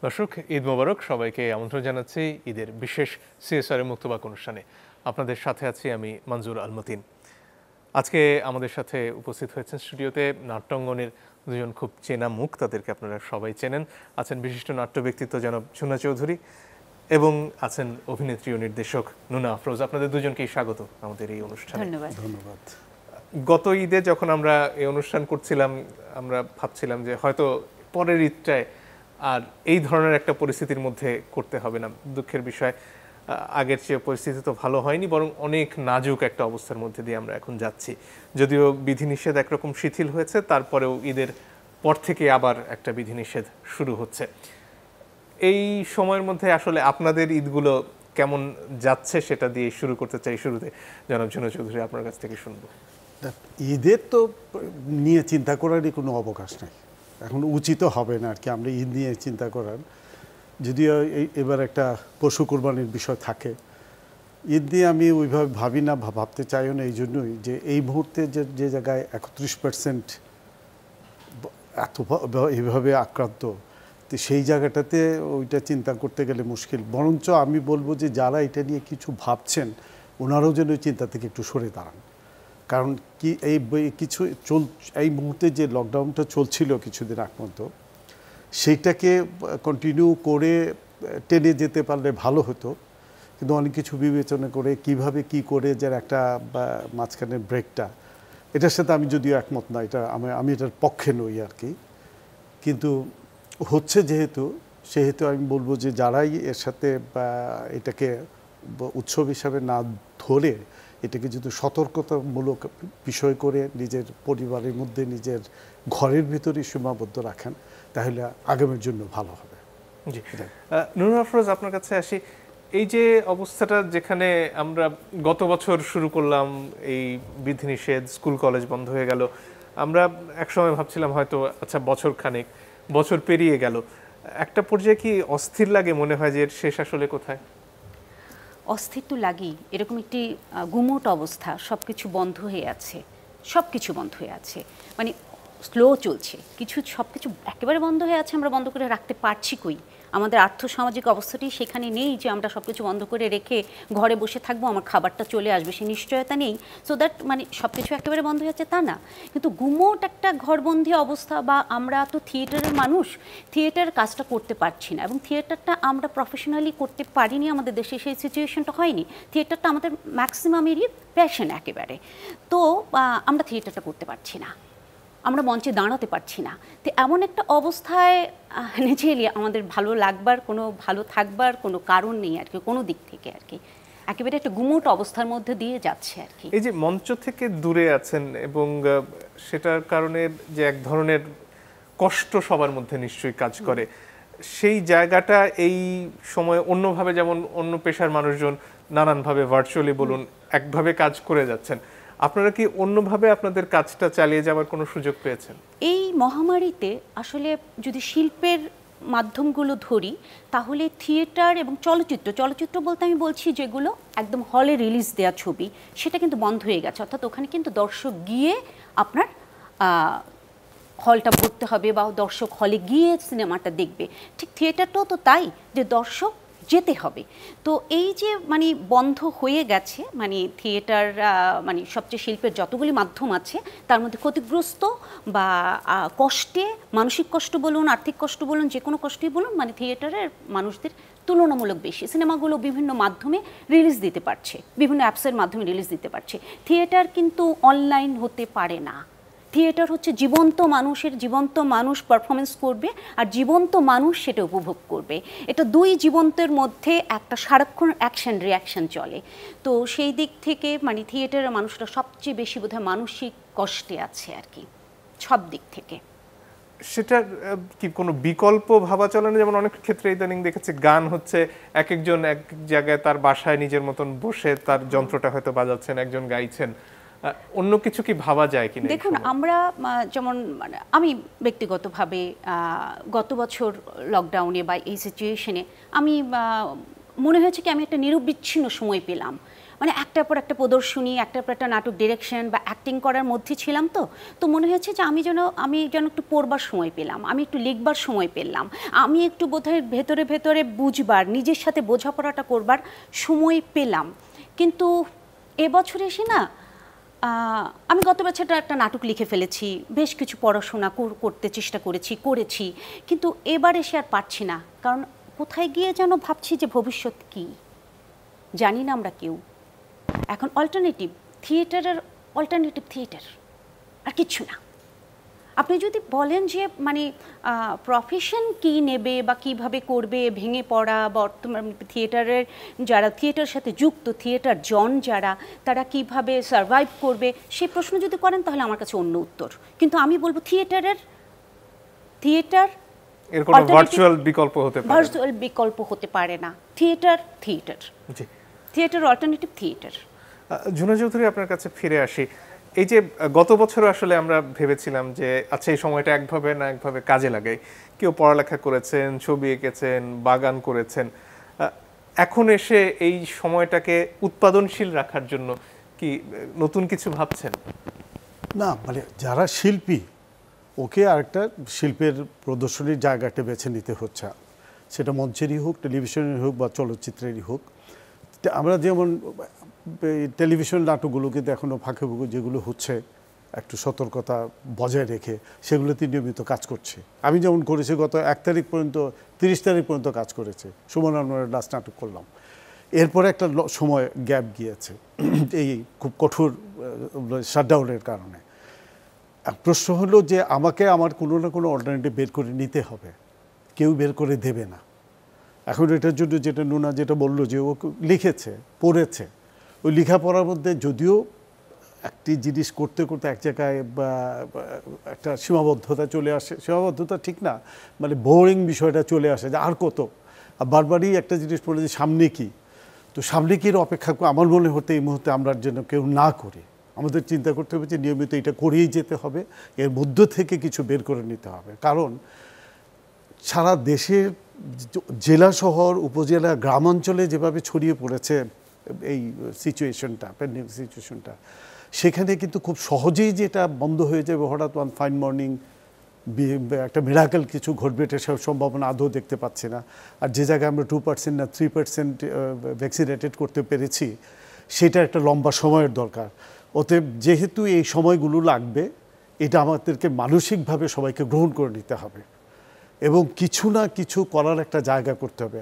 দর্শক, ঈদ মোবারক। সবাইকে আমন্ত্রণ জানাচ্ছি ঈদের বিশেষ সিএসআর মুক্তবাক অনুষ্ঠানে। আপনাদের সাথে আছি আমি মঞ্জুর আল মতিন। আজকে আমাদের সাথে উপস্থিত হয়েছেন স্টুডিওতে নাট্যাঙ্গনের দুজন খুব চেনা মুখ, তাদেরকে আপনারা সবাই চেনেন। আছেন বিশিষ্ট নাট্য ব্যক্তিত্ব জনাব ঝুনা চৌধুরী এবং আছেন অভিনেত্রী ও নির্দেশক নুনা আফরোজ। আপনাদের দুজনকেই স্বাগত আমাদের এই অনুষ্ঠানে। ধন্যবাদ। গত ঈদে যখন আমরা এই অনুষ্ঠান করছিলাম, আমরা ভাবছিলাম যে হয়তো পরের ঈদটায় আর এই ধরনের একটা পরিস্থিতির মধ্যে করতে হবে না। দুঃখের বিষয়, আগের চেয়ে পরিস্থিতি তো ভালো হয়নি, বরং অনেক নাজুক একটা অবস্থার মধ্যে দিয়ে আমরা এখন যাচ্ছি। যদিও বিধিনিষেধ একরকম শিথিল হয়েছে, তারপরেও ঈদের পর থেকে আবার একটা বিধিনিষেধ শুরু হচ্ছে। এই সময়ের মধ্যে আসলে আপনাদের ঈদগুলো কেমন যাচ্ছে সেটা দিয়ে শুরু করতে চাই। শুরুতে জনাব ঝুনা চৌধুরী, আপনার কাছ থেকে শুনবো। ঈদের তো নিয়ে চিন্তা করারই কোনো অবকাশ নাই, এখন উচিত হবে না আর কি আমরা ঈদ নিয়ে চিন্তা করার। যদিও এবার একটা পশু কোরবানির বিষয় থাকে, ঈদ নিয়ে আমি ওইভাবে ভাবি না, ভাবতে চাইও না। এই জন্যই যে এই মুহূর্তে যে জায়গায় 31% এত এইভাবে আক্রান্ত, তো সেই জায়গাটাতে ওইটা চিন্তা করতে গেলে মুশকিল। বরঞ্চ আমি বলবো যে যারা এটা নিয়ে কিছু ভাবছেন ওনারাও যেন ওই চিন্তা থেকে একটু সরে দাঁড়ান। কারণ কি এই মুহূর্তে যে লকডাউনটা চলছিল কিছুদিন আগ পর্যন্ত, সেইটাকে কন্টিনিউ করে টেনে যেতে পারলে ভালো হতো, কিন্তু অনেক কিছু বিবেচনা করে কিভাবে কি করে যে একটা মাঝখানের ব্রেকটা, এটার সাথে আমি যদিও একমত না, আমি এটার পক্ষে নই আর কি। কিন্তু হচ্ছে সেহেতু আমি বলবো যে যারাই এর সাথে এটাকে উৎসব হিসাবে না ধরে এটাকে যদি সতর্কতামূলক বিষয় করে নিজের পরিবারের মধ্যে নিজের ঘরের ভিতরে সীমাবদ্ধ রাখেন, তাহলে আগামীর জন্য ভালো হবে। জি, নুরুল আফরোজ, আপনার কাছে আসি। এই যে অবস্থাটা, যেখানে আমরা গত বছর শুরু করলাম এই বিধিনিষেধ, স্কুল কলেজ বন্ধ হয়ে গেল, আমরা একসময় ভাবছিলাম হয়তো আচ্ছা বছর পেরিয়ে গেল, একটা পর্যায়ে কি অস্থির লাগে, মনে হয় যে এর শেষ আসলে কোথায়? অস্থির তো লাগেই। এরকম একটি গুমোট অবস্থা, সব কিছু বন্ধ হয়ে আছে, মানে স্লো চলছে, সব কিছু একেবারে বন্ধ হয়ে আছে। আমরা বন্ধ করে রাখতে পারছি কই? আমাদের আর্থসামাজিক অবস্থাটি সেখানে নেই যে আমরা সব কিছু বন্ধ করে রেখে ঘরে বসে থাকবো, আমার খাবারটা চলে আসবে, সে নিশ্চয়তা নেই। সো দ্যাট মানে সব কিছু একেবারে বন্ধ হয়ে যাচ্ছে তা না, কিন্তু গুমোট একটা ঘরবন্দি অবস্থা। বা আমরা তো থিয়েটারের মানুষ, থিয়েটার কাজটা করতে পারছি না, এবং থিয়েটারটা আমরা প্রফেশনালি করতে পারিনি, আমাদের দেশে সেই সিচুয়েশনটা হয়নি। থিয়েটারটা আমাদের ম্যাক্সিমামেরই প্যাশন একেবারে, তো আমরা থিয়েটারটা করতে পারছি না, আমরা মঞ্চে দাঁড়াতে পারছি না। তো এমন একটা অবস্থায় নিজেই আমাদের ভালো থাকবার কোনো কারণ নেই আর কি, কোনো দিক থেকে আর কি, একেবারে একটা গুমোট অবস্থার মধ্যে দিয়ে যাচ্ছে আর কি। এই যে মঞ্চ থেকে দূরে আছেন এবং সেটার কারণে যে এক ধরনের কষ্ট সবার মধ্যে নিশ্চয়ই কাজ করে, সেই জায়গাটা এই সময় অন্যভাবে, যেমন অন্য পেশার মানুষজন নানানভাবে ভার্চুয়ালি বলুন একভাবে কাজ করে যাচ্ছেন, আপনারা কি অন্যভাবে আপনাদের কাজটা চালিয়ে যাওয়ার কোনো সুযোগ পেয়েছেন? এই মহামারীতে আসলে যদি শিল্পের মাধ্যমগুলো ধরি, তাহলে থিয়েটার এবং চলচ্চিত্র বলতে আমি বলছি যেগুলো একদম হলে রিলিজ দেওয়া ছবি, সেটা কিন্তু বন্ধ হয়ে গেছে। অর্থাৎ ওখানে কিন্তু দর্শক গিয়ে আপনার হলটা ভরতে হবে বা দর্শক হলে গিয়ে সিনেমাটা দেখবে। ঠিক থিয়েটারটাও তো তাই, যে দর্শক যেতে হবে। তো এই যে মানে বন্ধ হয়ে গেছে, মানে থিয়েটার মানে সবচেয়ে শিল্পের যতগুলি মাধ্যম আছে তার মধ্যে ক্ষতিগ্রস্ত বা কষ্টে, মানসিক কষ্ট বলুন, আর্থিক কষ্ট বলুন, যে কোনো কষ্টই বলুন, মানে থিয়েটারের মানুষদের তুলনামূলক বেশি। সিনেমাগুলো বিভিন্ন মাধ্যমে রিলিজ দিতে পারছে, বিভিন্ন অ্যাপসের মাধ্যমে রিলিজ দিতে পারছে। থিয়েটার কিন্তু অনলাইন হতে পারে না। থিয়েটার হচ্ছে জীবন্ত মানুষ পারফরমেন্স করবে, আর জীবন্ত মানুষ সেটা উপভোগ করবে। এটা দুই জীবন্তের মধ্যে একটা সারাক্ষণ অ্যাকশন রিয়াকশন চলে। তো সেই দিক থেকে মানে থিয়েটারের মানুষরা সবচেয়ে বেশি বোধহয় মানসিক কষ্টে আছে আর কি, সব দিক থেকে। সেটা কি কোনো বিকল্প ভাবা চলে না? যেমন অনেক ক্ষেত্রে ইদানিং দেখেছি গান হচ্ছে একজন এক জায়গায় তার বাসায় নিজের মতন বসে তার যন্ত্রটা হয়তো বাজাচ্ছেন, একজন গাইছেন, অন্য কিছু কি ভাবা যায় কিনা? দেখুন, আমরা যেমন মানে আমি ব্যক্তিগতভাবে গত বছর লকডাউনে বা এই সিচুয়েশনে আমি মনে হয়েছে কি আমি একটা নিরবিচ্ছিন্ন সময় পেলাম। মানে একটার পর একটা প্রদর্শনী, একটার পর একটা নাটক ডিরেকশন বা অ্যাক্টিং করার মধ্যে ছিলাম, তো মনে হয়েছে যে আমি যেন একটু পড়বার সময় পেলাম, আমি একটু লিখবার সময় পেলাম, আমি একটু বোধহয় ভেতরে ভেতরে বুঝবার, নিজের সাথে বোঝাপড়াটা করবার সময় পেলাম। কিন্তু এবছর এসে না, আমি গত বছর একটা নাটক লিখে ফেলেছি, বেশ কিছু পড়াশোনা করতে চেষ্টা করেছি, কিন্তু এবার এসে আর পারছি না। কারণ কোথায় গিয়ে যেন ভাবছি যে ভবিষ্যৎ কি জানি না আমরা কেউ। এখন অল্টারনেটিভ থিয়েটার আর কিচ্ছু না। আপনি যদি বলেন যে মানে প্রফেশন কি নেবে বা কিভাবে করবে, ভেঙে পড়া বর্তমান থিয়েটারের যারা থিয়েটারের সাথে যুক্ত, থিয়েটার জন যারা, তারা কিভাবে সার্ভাইভ করবে, সেই প্রশ্ন যদি করেন তাহলে আমার কাছে অন্য উত্তর। কিন্তু আমি বলবো থিয়েটার এর কোনো ভার্চুয়াল বিকল্প হতে পারে না। Theatre alternative theatre. Jhuna Chowdhury, আপনার কাছে ফিরে আসি। এই যে গত বছর আসলে আমরা ভেবেছিলাম যে আচ্ছা এই সময়টা একভাবে না একভাবে কাজে লাগাই, কেউ পড়ালেখা করেছেন, ছবি এঁকেছেন, বাগান করেছেন, এখন এসে এই সময়টাকে উৎপাদনশীল রাখার জন্য কি নতুন কিছু ভাবছেন? না, মানে যারা শিল্পী ওকে আরেকটা শিল্পের প্রদর্শনীর জায়গাটা বেছে নিতে হচ্ছে, সেটা মঞ্চেরই হোক, টেলিভিশনের হোক বা চলচ্চিত্রেরই হোক। আমরা যেমন টেলিভিশন নাটকগুলো কিন্তু এখনও ফাঁকে ফুঁকে যেগুলো হচ্ছে একটু সতর্কতা বজায় রেখে সেগুলোতে নিয়মিত কাজ করছে। আমি যেমন করেছি গত 1 তারিখ পর্যন্ত 30 তারিখ পর্যন্ত কাজ করেছে, সুমন আনোয়ারের লাস্ট নাটক করলাম। এরপরে একটা সময় গ্যাপ গিয়েছে এই খুব কঠোর শাটডাউনের কারণে। প্রশ্ন হলো যে আমাকে আমার কোনো না কোনো অল্টারনেটিভ বের করে নিতে হবে, কেউ বের করে দেবে না। এখন এটার জন্য যেটা বললো যে ও লিখেছে, পড়েছে, ওই লেখাপড়ার মধ্যে যদিও একটি জিনিস করতে করতে এক জায়গায় বা একটা সীমাবদ্ধতা চলে আসে, সীমাবদ্ধতা ঠিক না, মানে বোরিং বিষয়টা চলে আসে যে আর কত, আর বারবারই একটা জিনিস পড়ে যে সামনে কি, তো সামনে কি অপেক্ষা আমার মনে হতে এই মুহূর্তে আমরা যেন কেউ না করি। আমাদের চিন্তা করতে হবে যে নিয়মিত এটা করেই যেতে হবে, এর মধ্য থেকে কিছু বের করে নিতে হবে। কারণ সারা দেশের জেলা শহর উপজেলা গ্রামাঞ্চলে যেভাবে ছড়িয়ে পড়েছে এই সিচুয়েশনটা, প্যান্ডেমিক সিচুয়েশনটা, সেখানে কিন্তু খুব সহজেই যেটা বন্ধ হয়ে যাবে হঠাৎ ওয়ান ফাইন মর্নিং একটা মিরাকেল কিছু ঘটবে, এটা সব সম্ভাবনা আদৌ দেখতে পাচ্ছি না। আর যে জায়গায় আমরা 2% না 3% ভ্যাকসিনেটেড করতে পেরেছি, সেটা একটা লম্বা সময়ের দরকার। অতএব যেহেতু এই সময়গুলো লাগবে, এটা আমাদেরকে মানসিকভাবে সবাইকে গ্রহণ করে নিতে হবে এবং কিছু না কিছু করার একটা জায়গা করতে হবে।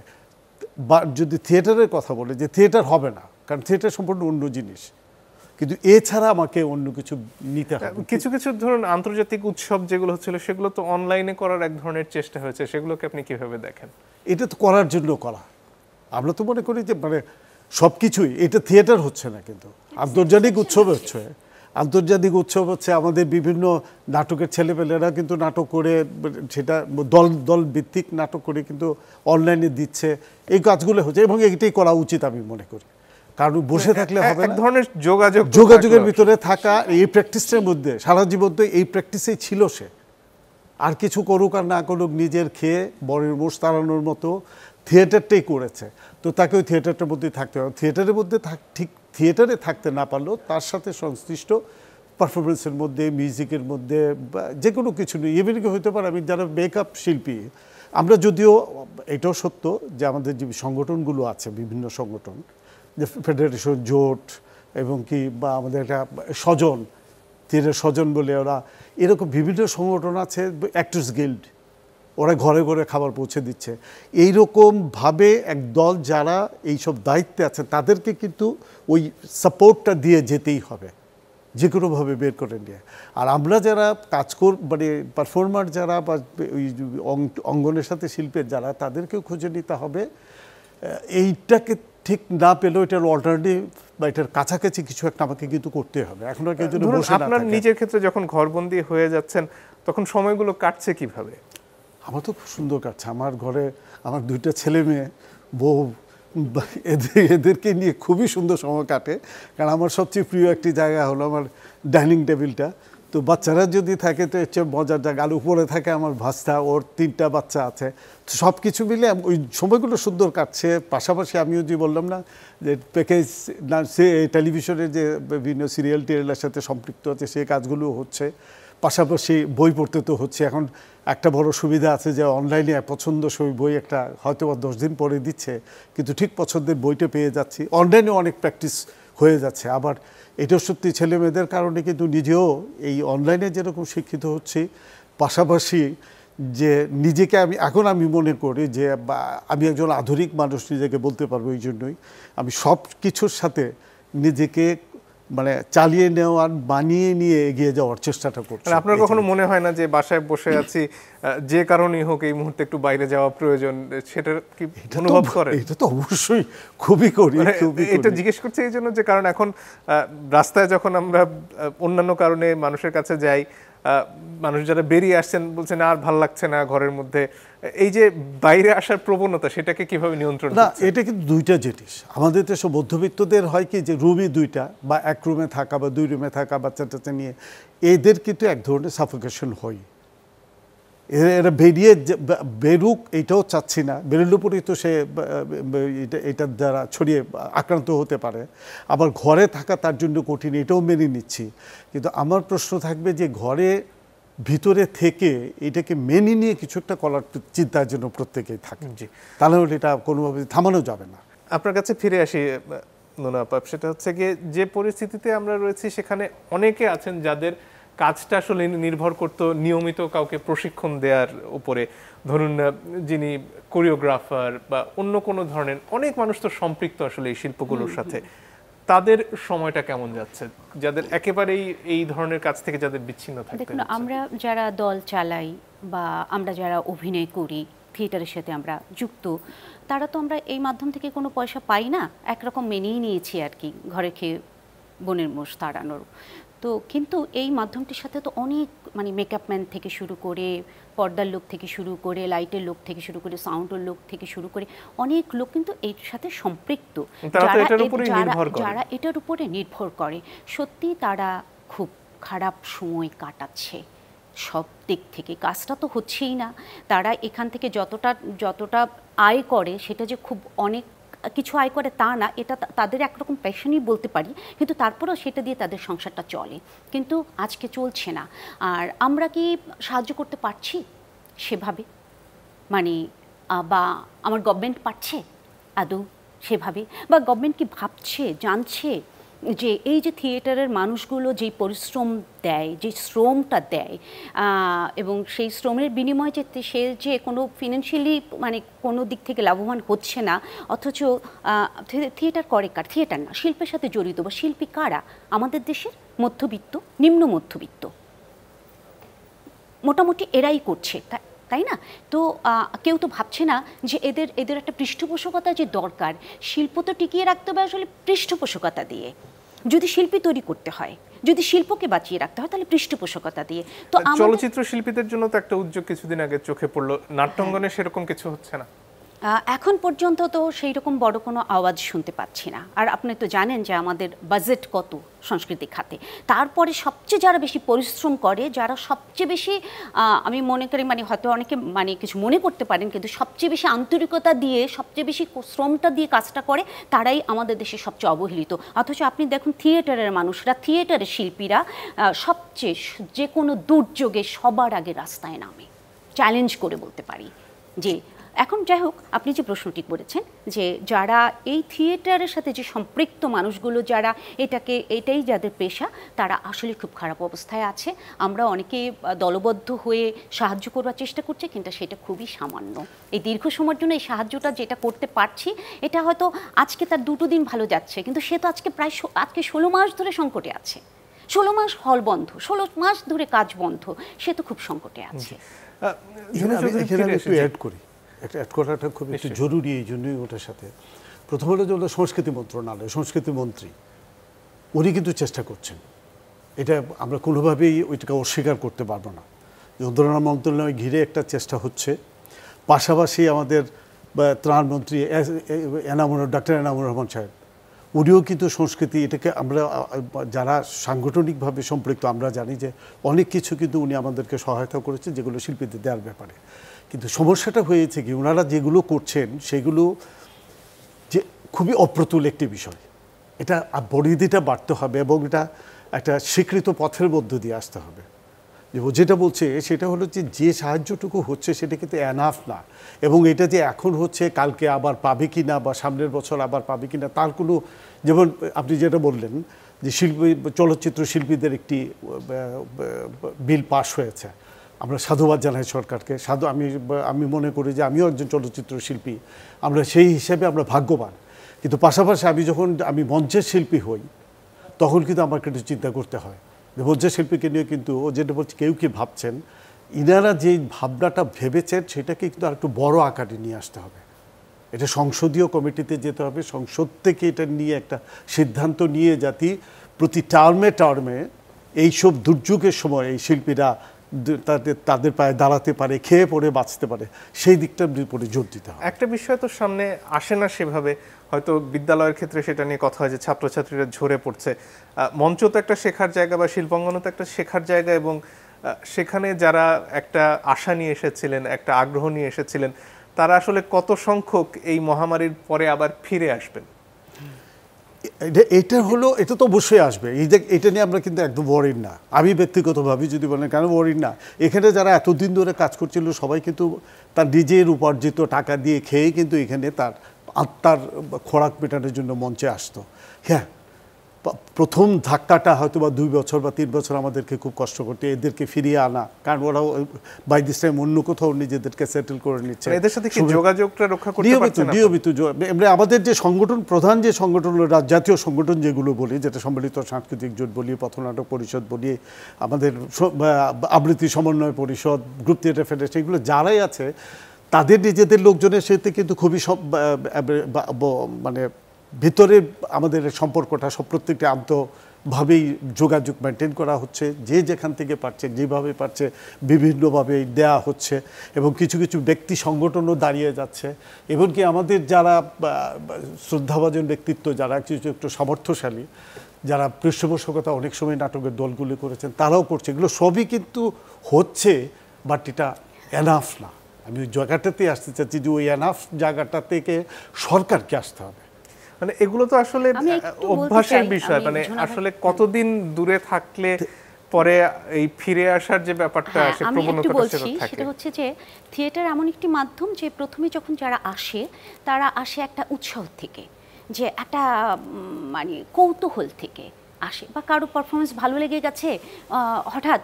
বা যদি থিয়েটারের কথা বলে যে থিয়েটার হবে না, কারণ থিয়েটার সম্পূর্ণ অন্য জিনিস, কিন্তু এছাড়া আমাকে অন্য কিছু নিতে হবে। কিছু কিছু ধরুন আন্তর্জাতিক উৎসব যেগুলো হচ্ছিল সেগুলো তো অনলাইনে করার এক ধরনের চেষ্টা হয়েছে, সেগুলোকে আপনি কিভাবে দেখেন? এটা তো করার জন্য করা, আমরা তো মনে করি যে মানে সব কিছুই, এটা থিয়েটার হচ্ছে না, কিন্তু আন্তর্জাতিক উৎসব হচ্ছে। আন্তর্জাতিক উৎসব হচ্ছে আমাদের বিভিন্ন নাটকের ছেলেপেলেরা কিন্তু নাটক করে, সেটা দল ভিত্তিক নাটক করে কিন্তু অনলাইনে দিচ্ছে, এই কাজগুলো হচ্ছে এবং এটাই করা উচিত আমি মনে করি। কারণ বসে থাকলে হবে না, এক ধরনের যোগাযোগের ভিতরে থাকা, এই প্র্যাকটিসের মধ্যে সারা জীবন তো এই প্র্যাকটিসেই ছিল সে। আর কিছু করুক আর না করুক, নিজের খেয়ে বরের মোষ তাড়ানোর মতো থিয়েটারটাই করেছে, তো তাকে ওই থিয়েটারটার মধ্যেই থাকতে হবে। থিয়েটারের মধ্যে ঠিক থিয়েটারে থাকতে না পারলেও তার সাথে সংশ্লিষ্ট পারফরমেন্সের মধ্যে, মিউজিকের মধ্যে বা যে কোনো কিছু নেই, ইভেন কি হতে পারে আমি যারা মেকআপ শিল্পী, আমরা যদিও এটাও সত্য যে আমাদের যে সংগঠনগুলো আছে, বিভিন্ন সংগঠন, যে ফেডারেশন, জোট এবং কি বা আমাদের একটা স্বজন, থিয়েটার স্বজন বলে ওরা, এরকম বিভিন্ন সংগঠন আছে, অ্যাক্টর্স গিল্ড, ওরা ঘরে ঘরে খাবার পৌঁছে দিচ্ছে। এইরকমভাবে এক দল যারা এইসব দায়িত্বে আছে তাদেরকে কিন্তু ওই সাপোর্টটা দিয়ে যেতেই হবে, যে কোনোভাবে বের করে নিয়ে। আর আমরা যারা মানে পারফর্মার যারা বা ওই অঙ্গনের সাথে শিল্পের যারা, তাদেরকেও খুঁজে নিতে হবে। এইটাকে ঠিক না পেলেও এটার অল্টারনেটিভ বা এটার কাছাকাছি কিছু একটা আমাকে কিন্তু করতে হবে। এখন আর কেউ যদি বসে না থাকে। আপনার নিজের ক্ষেত্রে যখন ঘরবন্দি হয়ে যাচ্ছেন তখন সময়গুলো কাটছে কিভাবে? আমার তো খুব সুন্দর কাটছে। আমার ঘরে আমার 2টা ছেলে মেয়ে, বউ, এদেরকে নিয়ে খুবই সুন্দর সময় কাটে। কারণ আমার সবচেয়ে প্রিয় একটি জায়গা হলো আমার ডাইনিং টেবিলটা। তো বাচ্চারা যদি থাকে তো এর চেয়ে মজার জায়গা। আর উপরে থাকে আমার ভাস্তা, ওর 3টা বাচ্চা আছে। সব কিছু মিলে ওই সময়গুলো সুন্দর কাটছে। পাশাপাশি আমিও যে বললাম না যে প্যাকেজ না, সে টেলিভিশনের যে বিভিন্ন সিরিয়াল টিরিয়ালের সাথে সম্পৃক্ত আছে, সেই কাজগুলো হচ্ছে। পাশাপাশি বই পড়তে তো হচ্ছে। এখন একটা বড় সুবিধা আছে যে অনলাইনে পছন্দসই বই একটা হয়তো বা 10 দিন পরে দিচ্ছে, কিন্তু ঠিক পছন্দের বইটা পেয়ে যাচ্ছি। অনলাইনে অনেক প্র্যাকটিস হয়ে যাচ্ছে। আবার এটা সত্যি ছেলে মেয়েদের কারণে কিন্তু নিজেও এই অনলাইনে যেরকম শিক্ষিত হচ্ছি, পাশাপাশি যে নিজেকে আমি মনে করি যে আমি একজন আধুনিক মানুষ নিজেকে বলতে পারবো। এই জন্যই আমি সব কিছুর সাথে নিজেকে মানে চালিয়ে নেওয়ার, বানিয়ে নিয়ে এগিয়ে যাওয়ার চেষ্টাটা করছি। আপনার কখনো মনে হয় না যে বাসায় বসে আছি, যে কারণেই হোক এই মুহূর্তে একটু বাইরে যাওয়া প্রয়োজন, সেটা কি অনুভব করেন? এটা তো অবশ্যই খুবই করি। এটা জিজ্ঞেস করছি এই জন্য যে কারণ এখন রাস্তায় যখন আমরা অন্যান্য কারণে মানুষের কাছে যাই, মানুষ যারা বেরিয়ে আসছেন বলছেন আর ভাল লাগছে না ঘরের মধ্যে, এই যে বাইরে আসার প্রবণতা, সেটাকে কিভাবে নিয়ন্ত্রণ না, এটা কিন্তু দুইটা জিনিস। আমাদের দেশে মধ্যবিত্তদের হয় কি যে রুমই 2টা, বা 1 রুমে থাকা বা 2 রুমে থাকা বাচ্চা টাচ্চা নিয়ে, এদের কিন্তু এক ধরনের সাফোকেশন হয়। এরা বেরুক এটাও চাচ্ছি না, বেরোলে পরেই তো সে এটার দ্বারা ছড়িয়ে আক্রান্ত হতে পারে। আবার ঘরে থাকা তার জন্য কঠিন, এটাও মেনে নিচ্ছি। কিন্তু আমার প্রশ্ন থাকবে যে ঘরে ভিতরে থেকে এটাকে মেনে নিয়ে কিছু একটা করার চিন্তার জন্য প্রত্যেকেই থাকে। জি, তাহলে এটা কোনোভাবে থামানো যাবে না। আপনার কাছে ফিরে আসি নোনা আপা, সেটা হচ্ছে গিয়ে যে পরিস্থিতিতে আমরা রয়েছি সেখানে অনেকে আছেন যাদের কাজটা আসলে নির্ভর করতো নিয়মিত কাউকে প্রশিক্ষণ দেওয়ার উপরে। ধরুন যিনি কোরিওগ্রাফার বা অন্য কোনো ধরনের, অনেক মানুষ তো সম্পৃক্ত আসলে এই শিল্পগুলোর সাথে। তাদের সময়টা কেমন যাচ্ছে, যাদের একেবারেই এই ধরনের কাজ থেকে যাদের বিচ্ছিন্ন থাকতে দেখুন, হচ্ছে? আমরা যারা দল চালাই বা আমরা যারা অভিনয় করি, থিয়েটারের সাথে আমরা যুক্ত, তারা তো আমরা এই মাধ্যম থেকে কোনো পয়সা পাই না, একরকম মেনেই নিয়েছি আর কি, ঘরে খেয়ে বোনের মোষ তাড়ানোর। তো কিন্তু এই মাধ্যমটির সাথে তো অনেক মানে মেকআপ ম্যান থেকে শুরু করে, পর্দার লোক থেকে শুরু করে, লাইটের লোক থেকে শুরু করে, সাউন্ডের লোক থেকে শুরু করে অনেক লোক কিন্তু এর সাথে সম্পৃক্ত, যারা এটার উপরে নির্ভর করে। সত্যি তারা খুব খারাপ সময় কাটাচ্ছে সব দিক থেকে। কাজটা তো হচ্ছেই না, তারা এখান থেকে যতটা আয় করে সেটা যে খুব অনেক কিছু আয় করে তা না, এটা তাদের একরকম প্যাশনই বলতে পারি, কিন্তু তারপরেও সেটা দিয়ে তাদের সংসারটা চলে, কিন্তু আজকে চলছে না। আর আমরা কি সাহায্য করতে পারছি সেভাবে? মানে বা আমার গভর্নমেন্ট পারছে আদৌ সেভাবে? বা গভর্নমেন্ট কি ভাবছে, জানছে যে এই যে থিয়েটারের মানুষগুলো যেই পরিশ্রম দেয়, যে শ্রমটা দেয়, এবং সেই শ্রমের বিনিময়ে সে যে কোনো ফিনান্সিয়ালি মানে কোনো দিক থেকে লাভবান হচ্ছে না, অথচ থিয়েটার করে কার? থিয়েটার না, শিল্পের সাথে জড়িত বা শিল্পী কারা? আমাদের দেশের মধ্যবিত্ত, নিম্ন মধ্যবিত্ত, মোটামুটি এরাই করছে, তাই না? তো কেউ তো ভাবছে না যে এদের একটা পৃষ্ঠপোষকতা যে দরকার। শিল্প তো টিকিয়ে রাখতে হবে আসলে পৃষ্ঠপোষকতা দিয়ে। যদি শিল্পী তৈরি করতে হয়, যদি শিল্পকে বাঁচিয়ে রাখতে হয়, তাহলে পৃষ্ঠপোষকতা দিয়ে। তো চলচ্চিত্র শিল্পীদের জন্য তো একটা উদ্যোগ কিছুদিন আগে চোখে পড়লো, নাট্যাঙ্গনে সেরকম কিছু হচ্ছে না এখন পর্যন্ত। তো সেই রকম বড় কোনো আওয়াজ শুনতে পাচ্ছি না। আর আপনি তো জানেন যে আমাদের বাজেট কত সংস্কৃতি খাতে। তারপরে সবচেয়ে যারা বেশি পরিশ্রম করে, যারা সবচেয়ে বেশি, আমি মনে করি মানে হয়তো অনেকে মানে কিছু মনে করতে পারেন, কিন্তু সবচেয়ে বেশি আন্তরিকতা দিয়ে, সবচেয়ে বেশি শ্রমটা দিয়ে কাজটা করে, তারাই আমাদের দেশে সবচেয়ে অবহেলিত। অথচ আপনি দেখুন থিয়েটারের মানুষরা, থিয়েটারের শিল্পীরা সবচেয়ে যে কোনো দুর্যোগে সবার আগে রাস্তায় নামে, চ্যালেঞ্জ করে বলতে পারি। যে এখন যাই হোক, আপনি যে প্রশ্নটি করেছেন যে যারা এই থিয়েটারের সাথে যে সম্পৃক্ত মানুষগুলো, যারা এটাই যাদের পেশা, তারা আসলে খুব খারাপ অবস্থায় আছে। আমরা অনেকে দলবদ্ধ হয়ে সাহায্য করবার চেষ্টা করছি, কিন্তু সেটা খুবই সামান্য। এই দীর্ঘ সময়ের জন্য এই সাহায্যটা যেটা করতে পারছি, এটা হয়তো আজকে তার 2 দিন ভালো যাচ্ছে, কিন্তু সে তো আজকে 16 মাস ধরে সংকটে আছে। 16 মাস হল বন্ধ, 16 মাস ধরে কাজ বন্ধ, সে তো খুব সংকটে আছে। একটা অ্যাড করাটা খুব একটু জরুরি, এই জন্যই ওটার সাথে। প্রথম হলো যে সংস্কৃতি মন্ত্রণালয়, সংস্কৃতি মন্ত্রী উনি কিন্তু চেষ্টা করছেন, এটা আমরা কোনোভাবেই ওইটাকে অস্বীকার করতে পারবো না। উদ্বোধন মন্ত্রণালয় ঘিরে একটা চেষ্টা হচ্ছে। পাশাপাশি আমাদের ত্রাণমন্ত্রী ডাক্তার এনামুর রহমান সাহেব, উনিও কিন্তু সংস্কৃতি এটাকে আমরা যারা সাংগঠনিকভাবে সম্পৃক্ত আমরা জানি যে অনেক কিছু কিন্তু উনি আমাদেরকে সহায়তা করেছে যেগুলো শিল্পীদের দেওয়ার ব্যাপারে। কিন্তু সমস্যাটা হয়েছে কি ওনারা যেগুলো করছেন সেগুলো যে খুবই অপ্রতুল একটি বিষয়, এটা পরিধিটা বাড়তে হবে এবং এটা একটা স্বীকৃত পথের মধ্য দিয়ে আসতে হবে। যে ও যেটা বলছে সেটা হলো যে সাহায্যটুকু হচ্ছে সেটা কিন্তু এনাফ না, এবং এটা যে এখন হচ্ছে কালকে আবার পাবে কি না বা সামনের বছর আবার পাবে কি না তার কোনো, যেমন আপনি যেটা বললেন যে চলচ্চিত্র শিল্পীদের একটি বিল পাস হয়েছে, আমরা সাধুবাদ জানাই সরকারকে। আমি মনে করি যে আমিও একজন চলচ্চিত্র শিল্পী, আমরা সেই হিসেবে আমরা ভাগ্যবান। কিন্তু পাশাপাশি আমি মঞ্চের শিল্পী হই তখন কিন্তু আমাকে একটু চিন্তা করতে হয় যে মঞ্চের শিল্পীকে নিয়ে কিন্তু ও যেটা বলছে কেউ কি ভাবছেন, ইনারা যে ভাবনাটা ভেবেছেন সেটাকে কিন্তু আর একটু বড় আকারে নিয়ে আসতে হবে। এটা সংসদীয় কমিটিতে যেতে হবে, সংসদ থেকে এটা নিয়ে একটা সিদ্ধান্ত নিয়ে যাতে প্রতি টার্মে এইসব দুর্যোগের সময় এই শিল্পীরা তাদের পায়ে দাঁড়াতে পারে, খেয়ে পড়ে বাঁচতে পারে, সেই দিকটার উপরে জোর দিতে হবে। একটা বিষয় তো সামনে আসে না সেভাবে, হয়তো বিদ্যালয়ের ক্ষেত্রে সেটা নিয়ে কথা হয় যে ছাত্রছাত্রীরা ঝরে পড়ছে। মঞ্চ তো একটা শেখার জায়গা বা শিল্পাঙ্গনও তো একটা শেখার জায়গা, এবং সেখানে যারা একটা আশা নিয়ে এসেছিলেন, একটা আগ্রহ নিয়ে এসেছিলেন, তারা আসলে কত সংখ্যক এই মহামারীর পরে আবার ফিরে আসবেন? এটা তো অবশ্যই আসবে, এটা নিয়ে আমরা কিন্তু একদম ওয়ারিড না। আমি ব্যক্তিগতভাবে যদি বলেন কেন ওয়ারিড না, এখানে যারা এতদিন ধরে কাজ করছিল সবাই কিন্তু তার নিজের উপার্জিত টাকা দিয়ে খেয়ে কিন্তু এখানে তার আত্মার খোরাক মেটানোর জন্য মঞ্চে আসতো। হ্যাঁ, প্রথম ধাক্কাটা হয়তো বা 2 বছর বা 3 বছর আমাদেরকে খুব কষ্ট করতে, এদেরকে ফিরিয়ে আনা, কারণ ওরাও বাই দিস টাইম অন্য কোথাও নিজেদেরকে সেটেল করে নিচ্ছে। এদের সাথে কি যোগাযোগটা রক্ষা করতে পারছেন? নিয়মিত আমাদের যে সংগঠন, প্রধান যে সংগঠন, জাতীয় সংগঠন যেগুলো বলি, যেটা সম্মিলিত সাংস্কৃতিক জোট বলি, পথনাটক পরিষদ বলি, আমাদের আবৃত্তি সমন্বয় পরিষদ, গ্রুপ থিয়েটার ফেডারেশন, এগুলো যারাই আছে তাদের নিজেদের লোকজনের সাথে কিন্তু খুবই মানে ভিতরে আমাদের সম্পর্কটা সব প্রত্যেকটা আন্তভাবেই যোগাযোগ মেনটেন করা হচ্ছে। যে যেখান থেকে পারছে, যেভাবে পারছে বিভিন্নভাবে দেয়া হচ্ছে, এবং কিছু কিছু ব্যক্তি সংগঠনও দাঁড়িয়ে যাচ্ছে। এমনকি আমাদের যারা শ্রদ্ধাভাজন ব্যক্তিত্ব, যারা একটু সামর্থ্যশালী, যারা পৃষ্ঠপোষকতা অনেক সময় নাটকের দলগুলি করেছেন, তারাও করছে। এগুলো সবই কিন্তু হচ্ছে, বাট এটা এনাফ না। আমি ওই জায়গাটাতে আসতে চাচ্ছি যে ওই এনাফ জায়গাটা থেকে সরকারকে আসতে হবে। মানে এগুলো তো আসলে অভ্যাসের বিষয়, মানে আসলে কতদিন দূরে থাকলে পরে এই ফিরে আসার যে ব্যাপারটা, সে প্রবণতাটা সেটা থাকে। সেটা হচ্ছে যে থিয়েটার এমন একটি মাধ্যম যে প্রথমে যখন যারা আসে তারা আসে একটা উৎসাহ থেকে, যে একটা মানে কৌতূহল থেকে আসে, বা কারো পারফরমেন্স ভালো লেগে গেছে হঠাৎ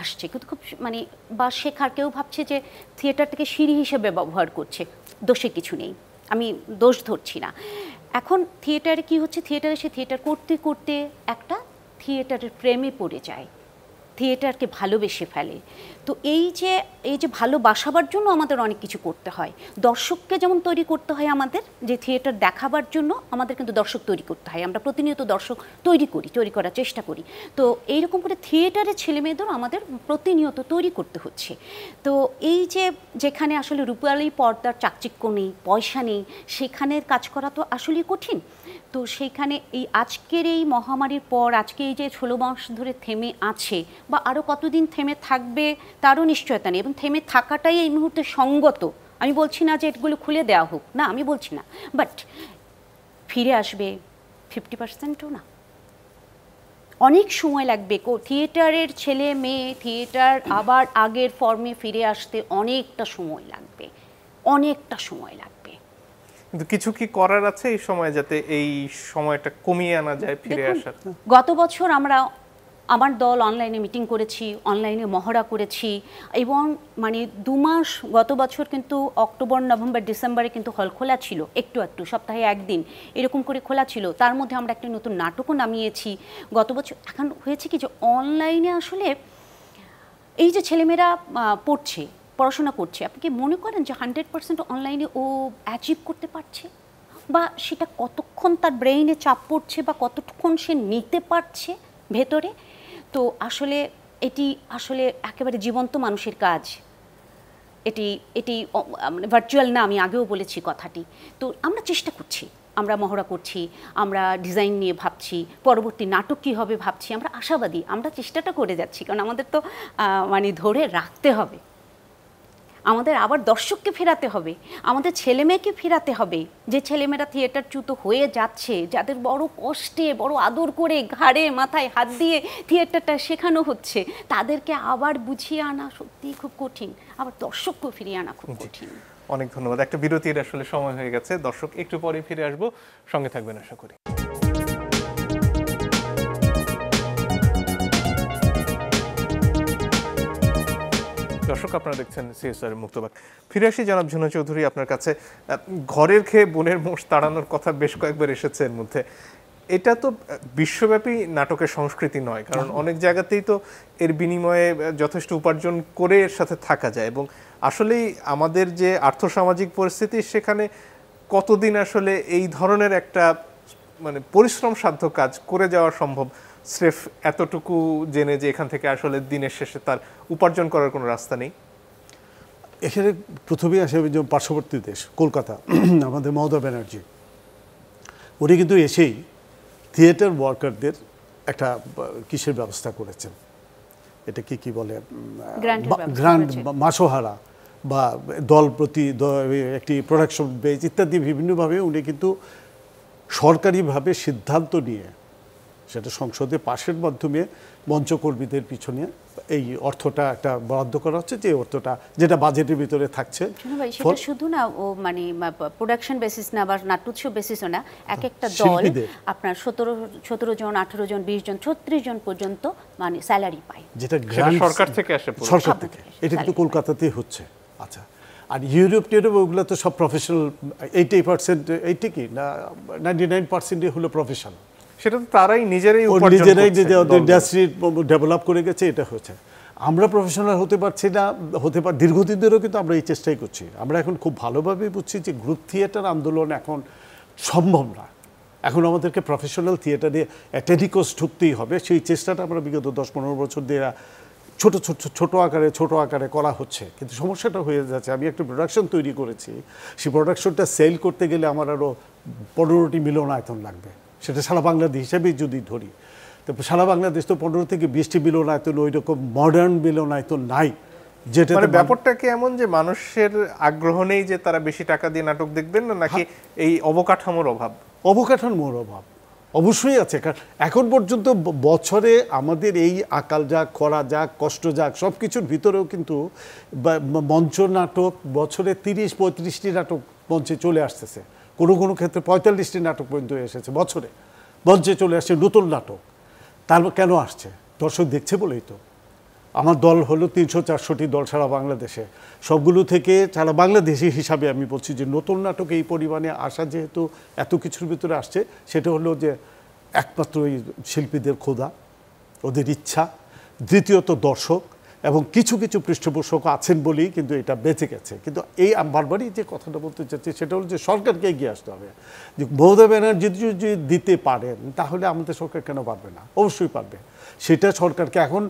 আসছে, কিন্তু খুব মানে বা শেখার, কেউ ভাবছে যে থিয়েটারটাকে সিঁড়ি হিসেবে ব্যবহার করছে, দোষে কিছু নেই, আমি দোষ ধরছি না। এখন থিয়েটারে কি হচ্ছে, থিয়েটারে সে থিয়েটার করতে করতে একটা থিয়েটারের প্রেমে পড়ে যায়, থিয়েটারকে ভালোবেসে ফেলে। তো এই যে ভালোবাসাবার জন্য আমাদের অনেক কিছু করতে হয়। দর্শককে যেমন তৈরি করতে হয় আমাদের, যে থিয়েটার দেখাবার জন্য আমাদের কিন্তু দর্শক তৈরি করতে হয়। আমরা প্রতিনিয়ত দর্শক তৈরি করার চেষ্টা করি। তো এইরকম করে থিয়েটারের ছেলেমেয়েদেরও আমাদের প্রতিনিয়ত তৈরি করতে হচ্ছে। তো এই যেখানে আসলে রূপালী পর্দার চাকচিক্য নেই, পয়সা নেই, সেখানের কাজ করা তো আসলেই কঠিন। তো সেইখানে এই আজকের এই মহামারীর পর, আজকে এই যে 16 মাস ধরে থেমে আছে, বা আরও কতদিন থেমে থাকবে তারও নিশ্চয়তা নেই, এবং থেমে থাকাটাই এই মুহূর্তে সঙ্গত। আমি বলছি না যে এগুলো খুলে দেওয়া হোক, না, আমি বলছি না, বাট ফিরে আসবে 50%ও না, অনেক সময় লাগবে। থিয়েটারের ছেলে মেয়ে থিয়েটার আবার আগের ফর্মে ফিরে আসতে অনেকটা সময় লাগবে। কিন্তু কিছু কি করার আছে এই সময়, যাতে এই সময়টা কমিয়ে আনা যায়, ফিরে আসার? গত বছর আমার দল অনলাইনে মিটিং করেছি, অনলাইনে মহড়া করেছি, এবং মানে 2 মাস, গত বছর কিন্তু অক্টোবর, নভেম্বর, ডিসেম্বরে কিন্তু হল খোলা ছিল, একটু সপ্তাহে 1 দিন এরকম করে খোলা ছিল। তার মধ্যে আমরা একটা নতুন নাটকও নামিয়েছি গত বছর। এখন হয়েছে কি যে অনলাইনে আসলে এই যে ছেলেমেয়েরা পড়াশোনা করছে, আপনি কি মনে করেন যে 100% অনলাইনে ও অ্যাচিভ করতে পারছে, বা সেটা কতক্ষণ তার ব্রেইনে চাপ পড়ছে, বা কতক্ষণ সে নিতে পারছে ভেতরে? তো আসলে এটি আসলে একেবারে জীবন্ত মানুষের কাজ। এটি ভার্চুয়াল না, আমি আগেও বলেছি কথাটি। তো আমরা চেষ্টা করছি, আমরা মহড়া করছি, আমরা ডিজাইন নিয়ে ভাবছি, পরবর্তী নাটক কী হবে ভাবছি, আমরা আশাবাদী, আমরা চেষ্টাটা করে যাচ্ছি, কারণ আমাদের তো মানে ধরে রাখতে হবে, আমাদের আবার দর্শককে ফেরাতে হবে, আমাদের ছেলেমেয়েকে ফেরাতে হবে, যে ছেলেমেয়েরা থিয়েটারচ্যুত হয়ে যাচ্ছে, যাদের বড় কষ্টে বড় আদর করে ঘাড়ে মাথায় হাত দিয়ে থিয়েটারটা শেখানো হচ্ছে, তাদেরকে আবার বুঝিয়ে আনা সত্যিই খুব কঠিন, আবার দর্শককেও ফিরিয়ে আনা খুব কঠিন। অনেক ধন্যবাদ। একটা বিরতির আসলে সময় হয়ে গেছে, দর্শক একটু পরে ফিরে আসবো, সঙ্গে থাকবেন আশা করি। দর্শক আপনারা দেখছেন সিএসআর মুক্তবাক। ফিরে আসি জনাব ঝুনা চৌধুরী আপনার কাছে। ঘরের খেয়ে বোনের মোষ তাড়ানোর কথা বেশ কয়েকবার এসেছে এর মধ্যে। এটা তো বিশ্বব্যাপী নাটকের সংস্কৃতি নয়, কারণ অনেক জায়গাতেই তো এর বিনিময়ে যথেষ্ট উপার্জন করে এর সাথে থাকা যায়, এবং আসলেই আমাদের যে আর্থসামাজিক পরিস্থিতি সেখানে কতদিন আসলে এই ধরনের একটা মানে পরিশ্রম সাধ্য কাজ করে যাওয়া সম্ভব স্রেফ এতটুকু জেনে যে এখান থেকে আসলে দিনের শেষে তার উপার্জন করার কোনো রাস্তা নেই? এখানে প্রথমেই আসে যে পার্শ্ববর্তী দেশ কলকাতা, আমাদের মমতা ব্যানার্জি, উনি কিন্তু এসেই থিয়েটার ওয়ার্কারদের একটা কিসের ব্যবস্থা করেছেন, এটা কি বলে, গ্রান্ট, মাসোহারা বা দল প্রতি একটি প্রোডাকশন বেজ ইত্যাদি বিভিন্নভাবে উনি কিন্তু সরকারিভাবে সিদ্ধান্ত নিয়ে সেটা সংসদে পাশের মাধ্যমে মঞ্চকর্মীদের পিছনে এই অর্থটা একটা বরাদ্দ করা হচ্ছে, যে অর্থটা যেটা বাজেটের ভিতরে থাকছে। সেটা শুধু না ও মানে প্রোডাকশন বেসিস না বা নাট্যোৎসব বেসিসও না, এক একটা দল আপনার 17 জন 18 জন 20 জন 36 জন পর্যন্ত মানে স্যালারি পায়, যেটা গ্রান্ট সরকার থেকে আসে, সরকার থেকে। এটা কিন্তু কলকাতাতেই হচ্ছে। আচ্ছা, আর ইউরোপ টিউরোপ ওগুলো তো সব প্রফেশনাল, 80% 80 কি না 99% হলো প্রফেশনাল, সেটা তো তারাই নিজেরাই ইন্ডাস্ট্রি ডেভেলপ করে গেছে, এটা হচ্ছে। আমরা প্রফেশনাল হতে পারছি না, দীর্ঘদিন ধরেও কিন্তু আমরা এই চেষ্টাই করছি। আমরা এখন খুব ভালোভাবে বুঝছি যে গ্রুপ থিয়েটার আন্দোলন এখন সম্ভব না, এখন আমাদেরকে প্রফেশনাল থিয়েটারে অ্যাটেডিকোস ঢুকতেই হবে। সেই চেষ্টাটা আমরা বিগত 10-15 বছর দিয়ে ছোট আকারে করা হচ্ছে, কিন্তু সমস্যাটা হয়ে যাচ্ছে। আমি একটা প্রোডাকশন তৈরি করেছি, সেই প্রোডাকশনটা সেল করতে গেলে আমার আরও 15টি মিলনায়তন লাগবে, সেটা সারা বাংলাদেশ হিসেবেই যদি ধরি। তো সারা বাংলাদেশ তো 15 থেকে 20টি মিলনায়তন, ওই রকম মডার্ন মিলনায়তন নাই। যেটা ব্যাপারটা কি এমন যে মানুষের আগ্রহ নেই যে তারা বেশি টাকা দিয়ে নাটক দেখবেন না, নাকি এই অবকাঠামোর অভাব? অবকাঠামোর অভাব অবশ্যই আছে, কারণ এখন পর্যন্ত বছরে আমাদের এই আকাল যাক, খরা যাক, কষ্ট যাক, সব কিছুর ভিতরেও কিন্তু মঞ্চ নাটক বছরে 30-35টি নাটক মঞ্চে চলে আসতেছে, কোনো ক্ষেত্রে 45টি নাটক পর্যন্ত এসেছে বছরে মঞ্চে চলে আসছে নতুন নাটক। তার কেন আসছে? দর্শক দেখছে বলেই তো। আমার দল হলো 300-400টি দল সারা বাংলাদেশে, সবগুলো থেকে সারা বাংলাদেশি হিসাবে আমি বলছি যে নতুন নাটক এই পরিমাণে আসা যেহেতু এত কিছুর ভিতরে আসছে, সেটা হলো যে একমাত্র এই শিল্পীদের ক্ষুধা, ওদের ইচ্ছা, দ্বিতীয়ত দর্শক, এবং কিছু পৃষ্ঠপোষক আছেন বলেই কিন্তু এটা বেঁচে গেছে। কিন্তু এই বারবারই যে কথাটা বলতে চাচ্ছি সেটা হলো যে সরকারকে এগিয়ে আসতে হবে। যে মমতা ব্যানার্জি যদি দিতে পারেন তাহলে আমাদের সরকার কেন পারবে না? অবশ্যই পারবে। সেটা সরকারকে এখন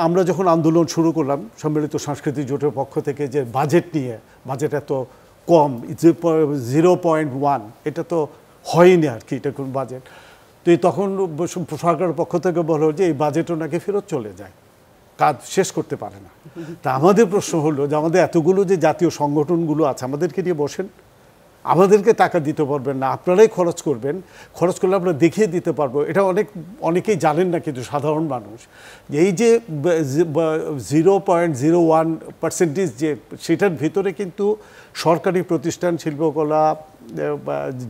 আমরা যখন আন্দোলন শুরু করলাম সম্মিলিত সাংস্কৃতিক জোটের পক্ষ থেকে, যে বাজেট নিয়ে, বাজেট এত কম 0.1, এটা তো হয়নি আর কি, এটা কোন বাজেট। তো তখন সরকারের পক্ষ থেকে বলা যে এই বাজেটও নাকি ফেরত চলে যায়, কাজ শেষ করতে পারে না। তা আমাদের প্রশ্ন হলো যে আমাদের এতগুলো যে জাতীয় সংগঠনগুলো আছে, আমাদেরকে নিয়ে বসেন, আমাদেরকে টাকা দিতে পারবেন না, আপনারাই খরচ করবেন, খরচ করলে আমরা দেখিয়ে দিতে পারবো। এটা অনেকেই জানেন না, কিন্তু সাধারণ মানুষ এই যে 0.01% যে সেটার ভিতরে কিন্তু সরকারি প্রতিষ্ঠান, শিল্পকলা,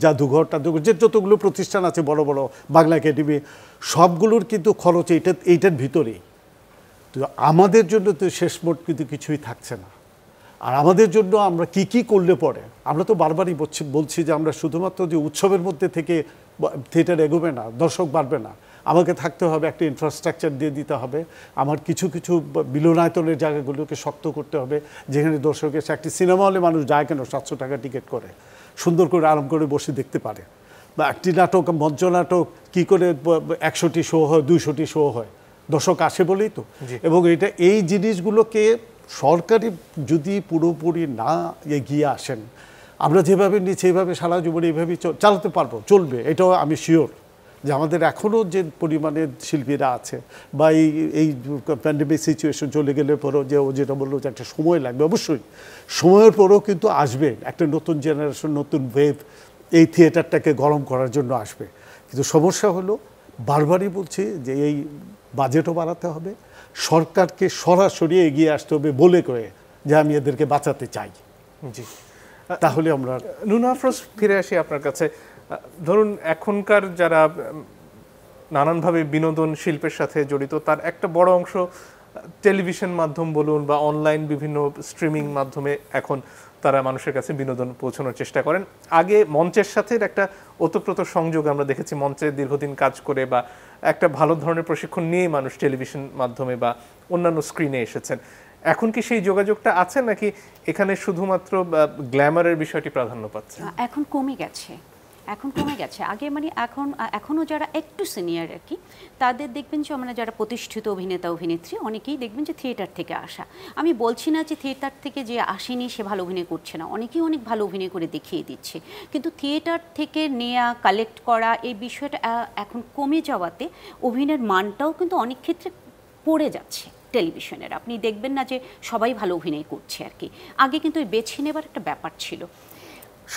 জাদুঘর টাদুঘর, যে যতগুলো প্রতিষ্ঠান আছে বড় বড়, বাংলা একাডেমি, সবগুলোর কিন্তু খরচ এইটার ভিতরেই। তো আমাদের জন্য তো শেষ মোট কিন্তু কিছুই থাকছে না। আর আমাদের জন্য আমরা কি করলে পরে, আমরা তো বারবারই বলছি যে আমরা শুধুমাত্র যে উৎসবের মধ্যে থেকে থিয়েটার এগোবে না, দর্শক বাড়বে না, আমাকে থাকতে হবে, একটা ইনফ্রাস্ট্রাকচার দিয়ে দিতে হবে, আমার কিছু মিলনায়তনের জায়গাগুলোকে শক্ত করতে হবে, যেখানে দর্শক এসে একটি সিনেমা হলে মানুষ যায় কেন 700 টাকা টিকিট করে, সুন্দর করে আরাম করে বসে দেখতে পারে। বা একটি নাটক, মঞ্চ নাটক কী করে 100টি শো হয়, 200টি শো হয়, দর্শক আসে বলেই তো। এবং এই জিনিসগুলোকে সরকারি যদি পুরোপুরি না এগিয়ে আসেন, আমরা যেভাবে নিচ্ছি এইভাবে সারা জীবন এইভাবেই চালাতে পারবো, চলবে, এটাও আমি শিওর যে আমাদের এখনও যে পরিমাণে শিল্পীরা আছে বা এই প্যান্ডেমিক সিচুয়েশন চলে গেলে পরেও যে ও যেটা বললো যে একটা সময় লাগবে, অবশ্যই সময়ের পরেও কিন্তু আসবে একটা নতুন জেনারেশন, নতুন ওয়েভ এই থিয়েটারটাকে গরম করার জন্য আসবে। কিন্তু সমস্যা হলো বারবারই বলছি যে এই বাজেটও বাড়াতে হবে, সরকারকে সরাসরি এগিয়ে আসতে হবে বলে করে যে আমি এদেরকে বাঁচাতে চাই। জি, তাহলে আমরা নুনা আফরোজ ফিরে আসি আপনার কাছে। ধরুন এখনকার যারা নানানভাবে বিনোদন শিল্পের সাথে জড়িত তার একটা বড় অংশ টেলিভিশন মাধ্যম বলুন বা অনলাইন বিভিন্ন স্ট্রিমিং মাধ্যমে এখন তারা মানুষের কাছে বিনোদন পৌঁছানোর চেষ্টা করেন। আগে মঞ্চের সাথে একটা ওতপ্রোত সংযোগ আমরা দেখেছি, মঞ্চে দীর্ঘদিন কাজ করে বা একটা ভালো ধরনের প্রশিক্ষণ নিয়েই মানুষ টেলিভিশন মাধ্যমে বা অন্যান্য স্ক্রিনে এসেছেন। এখন কি সেই যোগাযোগটা আছে নাকি এখানে শুধুমাত্র গ্ল্যামারের বিষয়টি প্রাধান্য পাচ্ছে? এখন কমে গেছে, এখন কমে গেছে। আগে মানে এখনও যারা একটু সিনিয়র আর কি, তাদের দেখবেন যে মানে যারা প্রতিষ্ঠিত অভিনেতা অভিনেত্রী অনেকেই দেখবেন যে থিয়েটার থেকে আসা। আমি বলছি না যে থিয়েটার থেকে যে আসেনি সে ভালো অভিনয় করছে না, অনেকেই অনেক ভালো অভিনয় করে দেখিয়ে দিচ্ছে, কিন্তু থিয়েটার থেকে নেয়া কালেক্ট করা এই বিষয়টা এখন কমে যাওয়াতে অভিনয়ের মানটাও কিন্তু অনেক ক্ষেত্রে পড়ে যাচ্ছে। টেলিভিশনের আপনি দেখবেন না যে সবাই ভালো অভিনয় করছে আর কি। আগে কিন্তু ওই বেছে নেবার একটা ব্যাপার ছিল।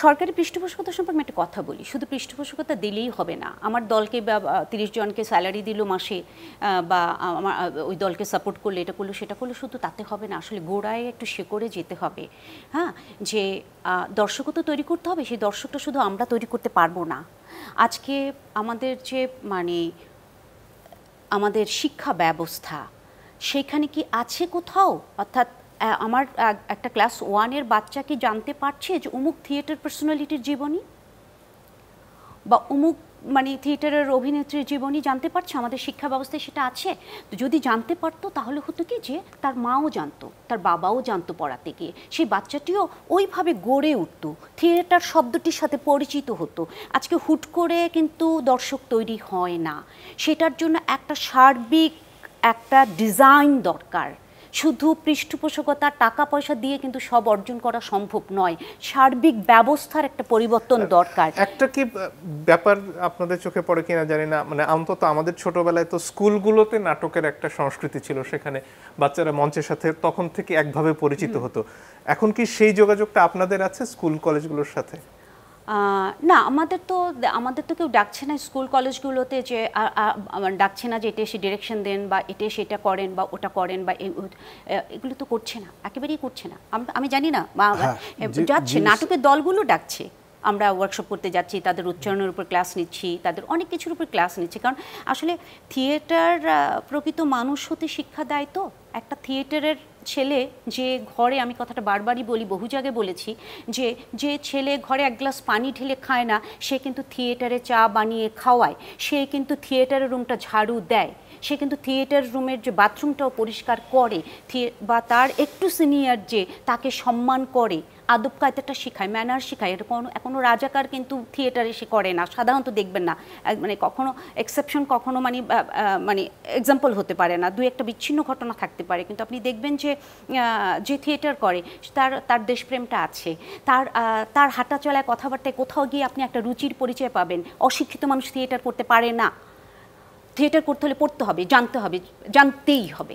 সরকারি পৃষ্ঠপোষকতা সম্পর্কে আমি একটা কথা বলি, শুধু পৃষ্ঠপোষকতা দিলেই হবে না। আমার দলকে বা 30 জনকে স্যালারি দিল মাসে, বা আমার ওই দলকে সাপোর্ট করলে, এটা করলো সেটা করলো, শুধু তাতে হবে না। আসলে গোড়ায় একটু শেকড়ে যেতে হবে। হ্যাঁ, যে দর্শকও তো তৈরি করতে হবে, সেই দর্শকটা শুধু আমরা তৈরি করতে পারবো না। আজকে আমাদের যে মানে আমাদের শিক্ষা ব্যবস্থা সেখানে কি আছে কোথাও, অর্থাৎ আমার একটা ক্লাস 1-এর বাচ্চা কি জানতে পারছে যে অমুক থিয়েটার পার্সোনালিটির জীবনী বা অমুক মানে থিয়েটারের অভিনেত্রীর জীবনী জানতে পারছে? আমাদের শিক্ষা ব্যবস্থায় সেটা আছে? তো যদি জানতে পারতো তাহলে হতো কি যে তার মাও জানতো, তার বাবাও জানতো পড়াতে গিয়ে, সেই বাচ্চাটিও ওইভাবে গড়ে উঠতো, থিয়েটার শব্দটির সাথে পরিচিত হতো। আজকে হুট করে কিন্তু দর্শক তৈরি হয় না, সেটার জন্য একটা সার্বিক একটা ডিজাইন দরকার। শুধু পৃষ্ঠপোষকতা টাকা পয়সা দিয়ে কিন্তু সব অর্জন করা সম্ভব নয়, সার্বিক ব্যবস্থার একটা পরিবর্তন দরকার। একটা কি ব্যাপার আপনাদের চোখে পড়ে কিনা জানি না, মানে অন্তত আমাদের ছোটবেলায় তো স্কুলগুলোতে নাটকের একটা সংস্কৃতি ছিল, সেখানে বাচ্চারা মঞ্চের সাথে তখন থেকে একভাবে পরিচিত হতো। এখন কি সেই যোগাযোগটা আপনাদের আছে স্কুল কলেজগুলোর সাথে? না, আমাদের তো কেউ ডাকছে না স্কুল কলেজগুলোতে যে ডাকছে না যে এটা এসে ডিরেকশন দেন বা এটা এসে এটা করেন বা ওটা করেন বা এগুলো তো করছে না, একেবারেই করছে না। আমি জানি না, যাচ্ছে নাটকের দলগুলো ডাকছে, আমরা ওয়ার্কশপ করতে যাচ্ছি, তাদের উচ্চারণের উপর ক্লাস নিচ্ছি, তাদের অনেক কিছুর উপর ক্লাস নিচ্ছি। কারণ আসলে থিয়েটার প্রকৃত মানুষ হতে শিক্ষা দেয়। তো একটা থিয়েটারের ছেলে যে ঘরে, আমি কথাটা বারবারই বলি, বহু জায়গায় বলেছি, যে ছেলে ঘরে এক গ্লাস পানি ঢেলে খায় না, সে কিন্তু থিয়েটারে চা বানিয়ে খাওয়ায়, সে কিন্তু থিয়েটারের রুমটা ঝাড়ু দেয়, সে কিন্তু থিয়েটার রুমের যে বাথরুমটাও পরিষ্কার করে, বা তার একটু সিনিয়র যে তাকে সম্মান করে, আদব কায়দাটা শেখায়, ম্যানার শেখায়। এটা কোনো রাজাকার কিন্তু থিয়েটারে সে করে না, সাধারণত দেখবেন না, মানে কখনো এক্সেপশন, কখনো মানে এক্সাম্পল হতে পারে না, 2-একটা বিচ্ছিন্ন ঘটনা থাকতে পারে, কিন্তু আপনি দেখবেন যে থিয়েটার করে তার দেশপ্রেমটা আছে, তার হাঁটা চলায় কথাবার্তায় কোথাও গিয়ে আপনি একটা রুচির পরিচয় পাবেন। অশিক্ষিত মানুষ থিয়েটার করতে পারে না। থিয়েটার করতে হলে পড়তে হবে, জানতে হবে, জানতেই হবে,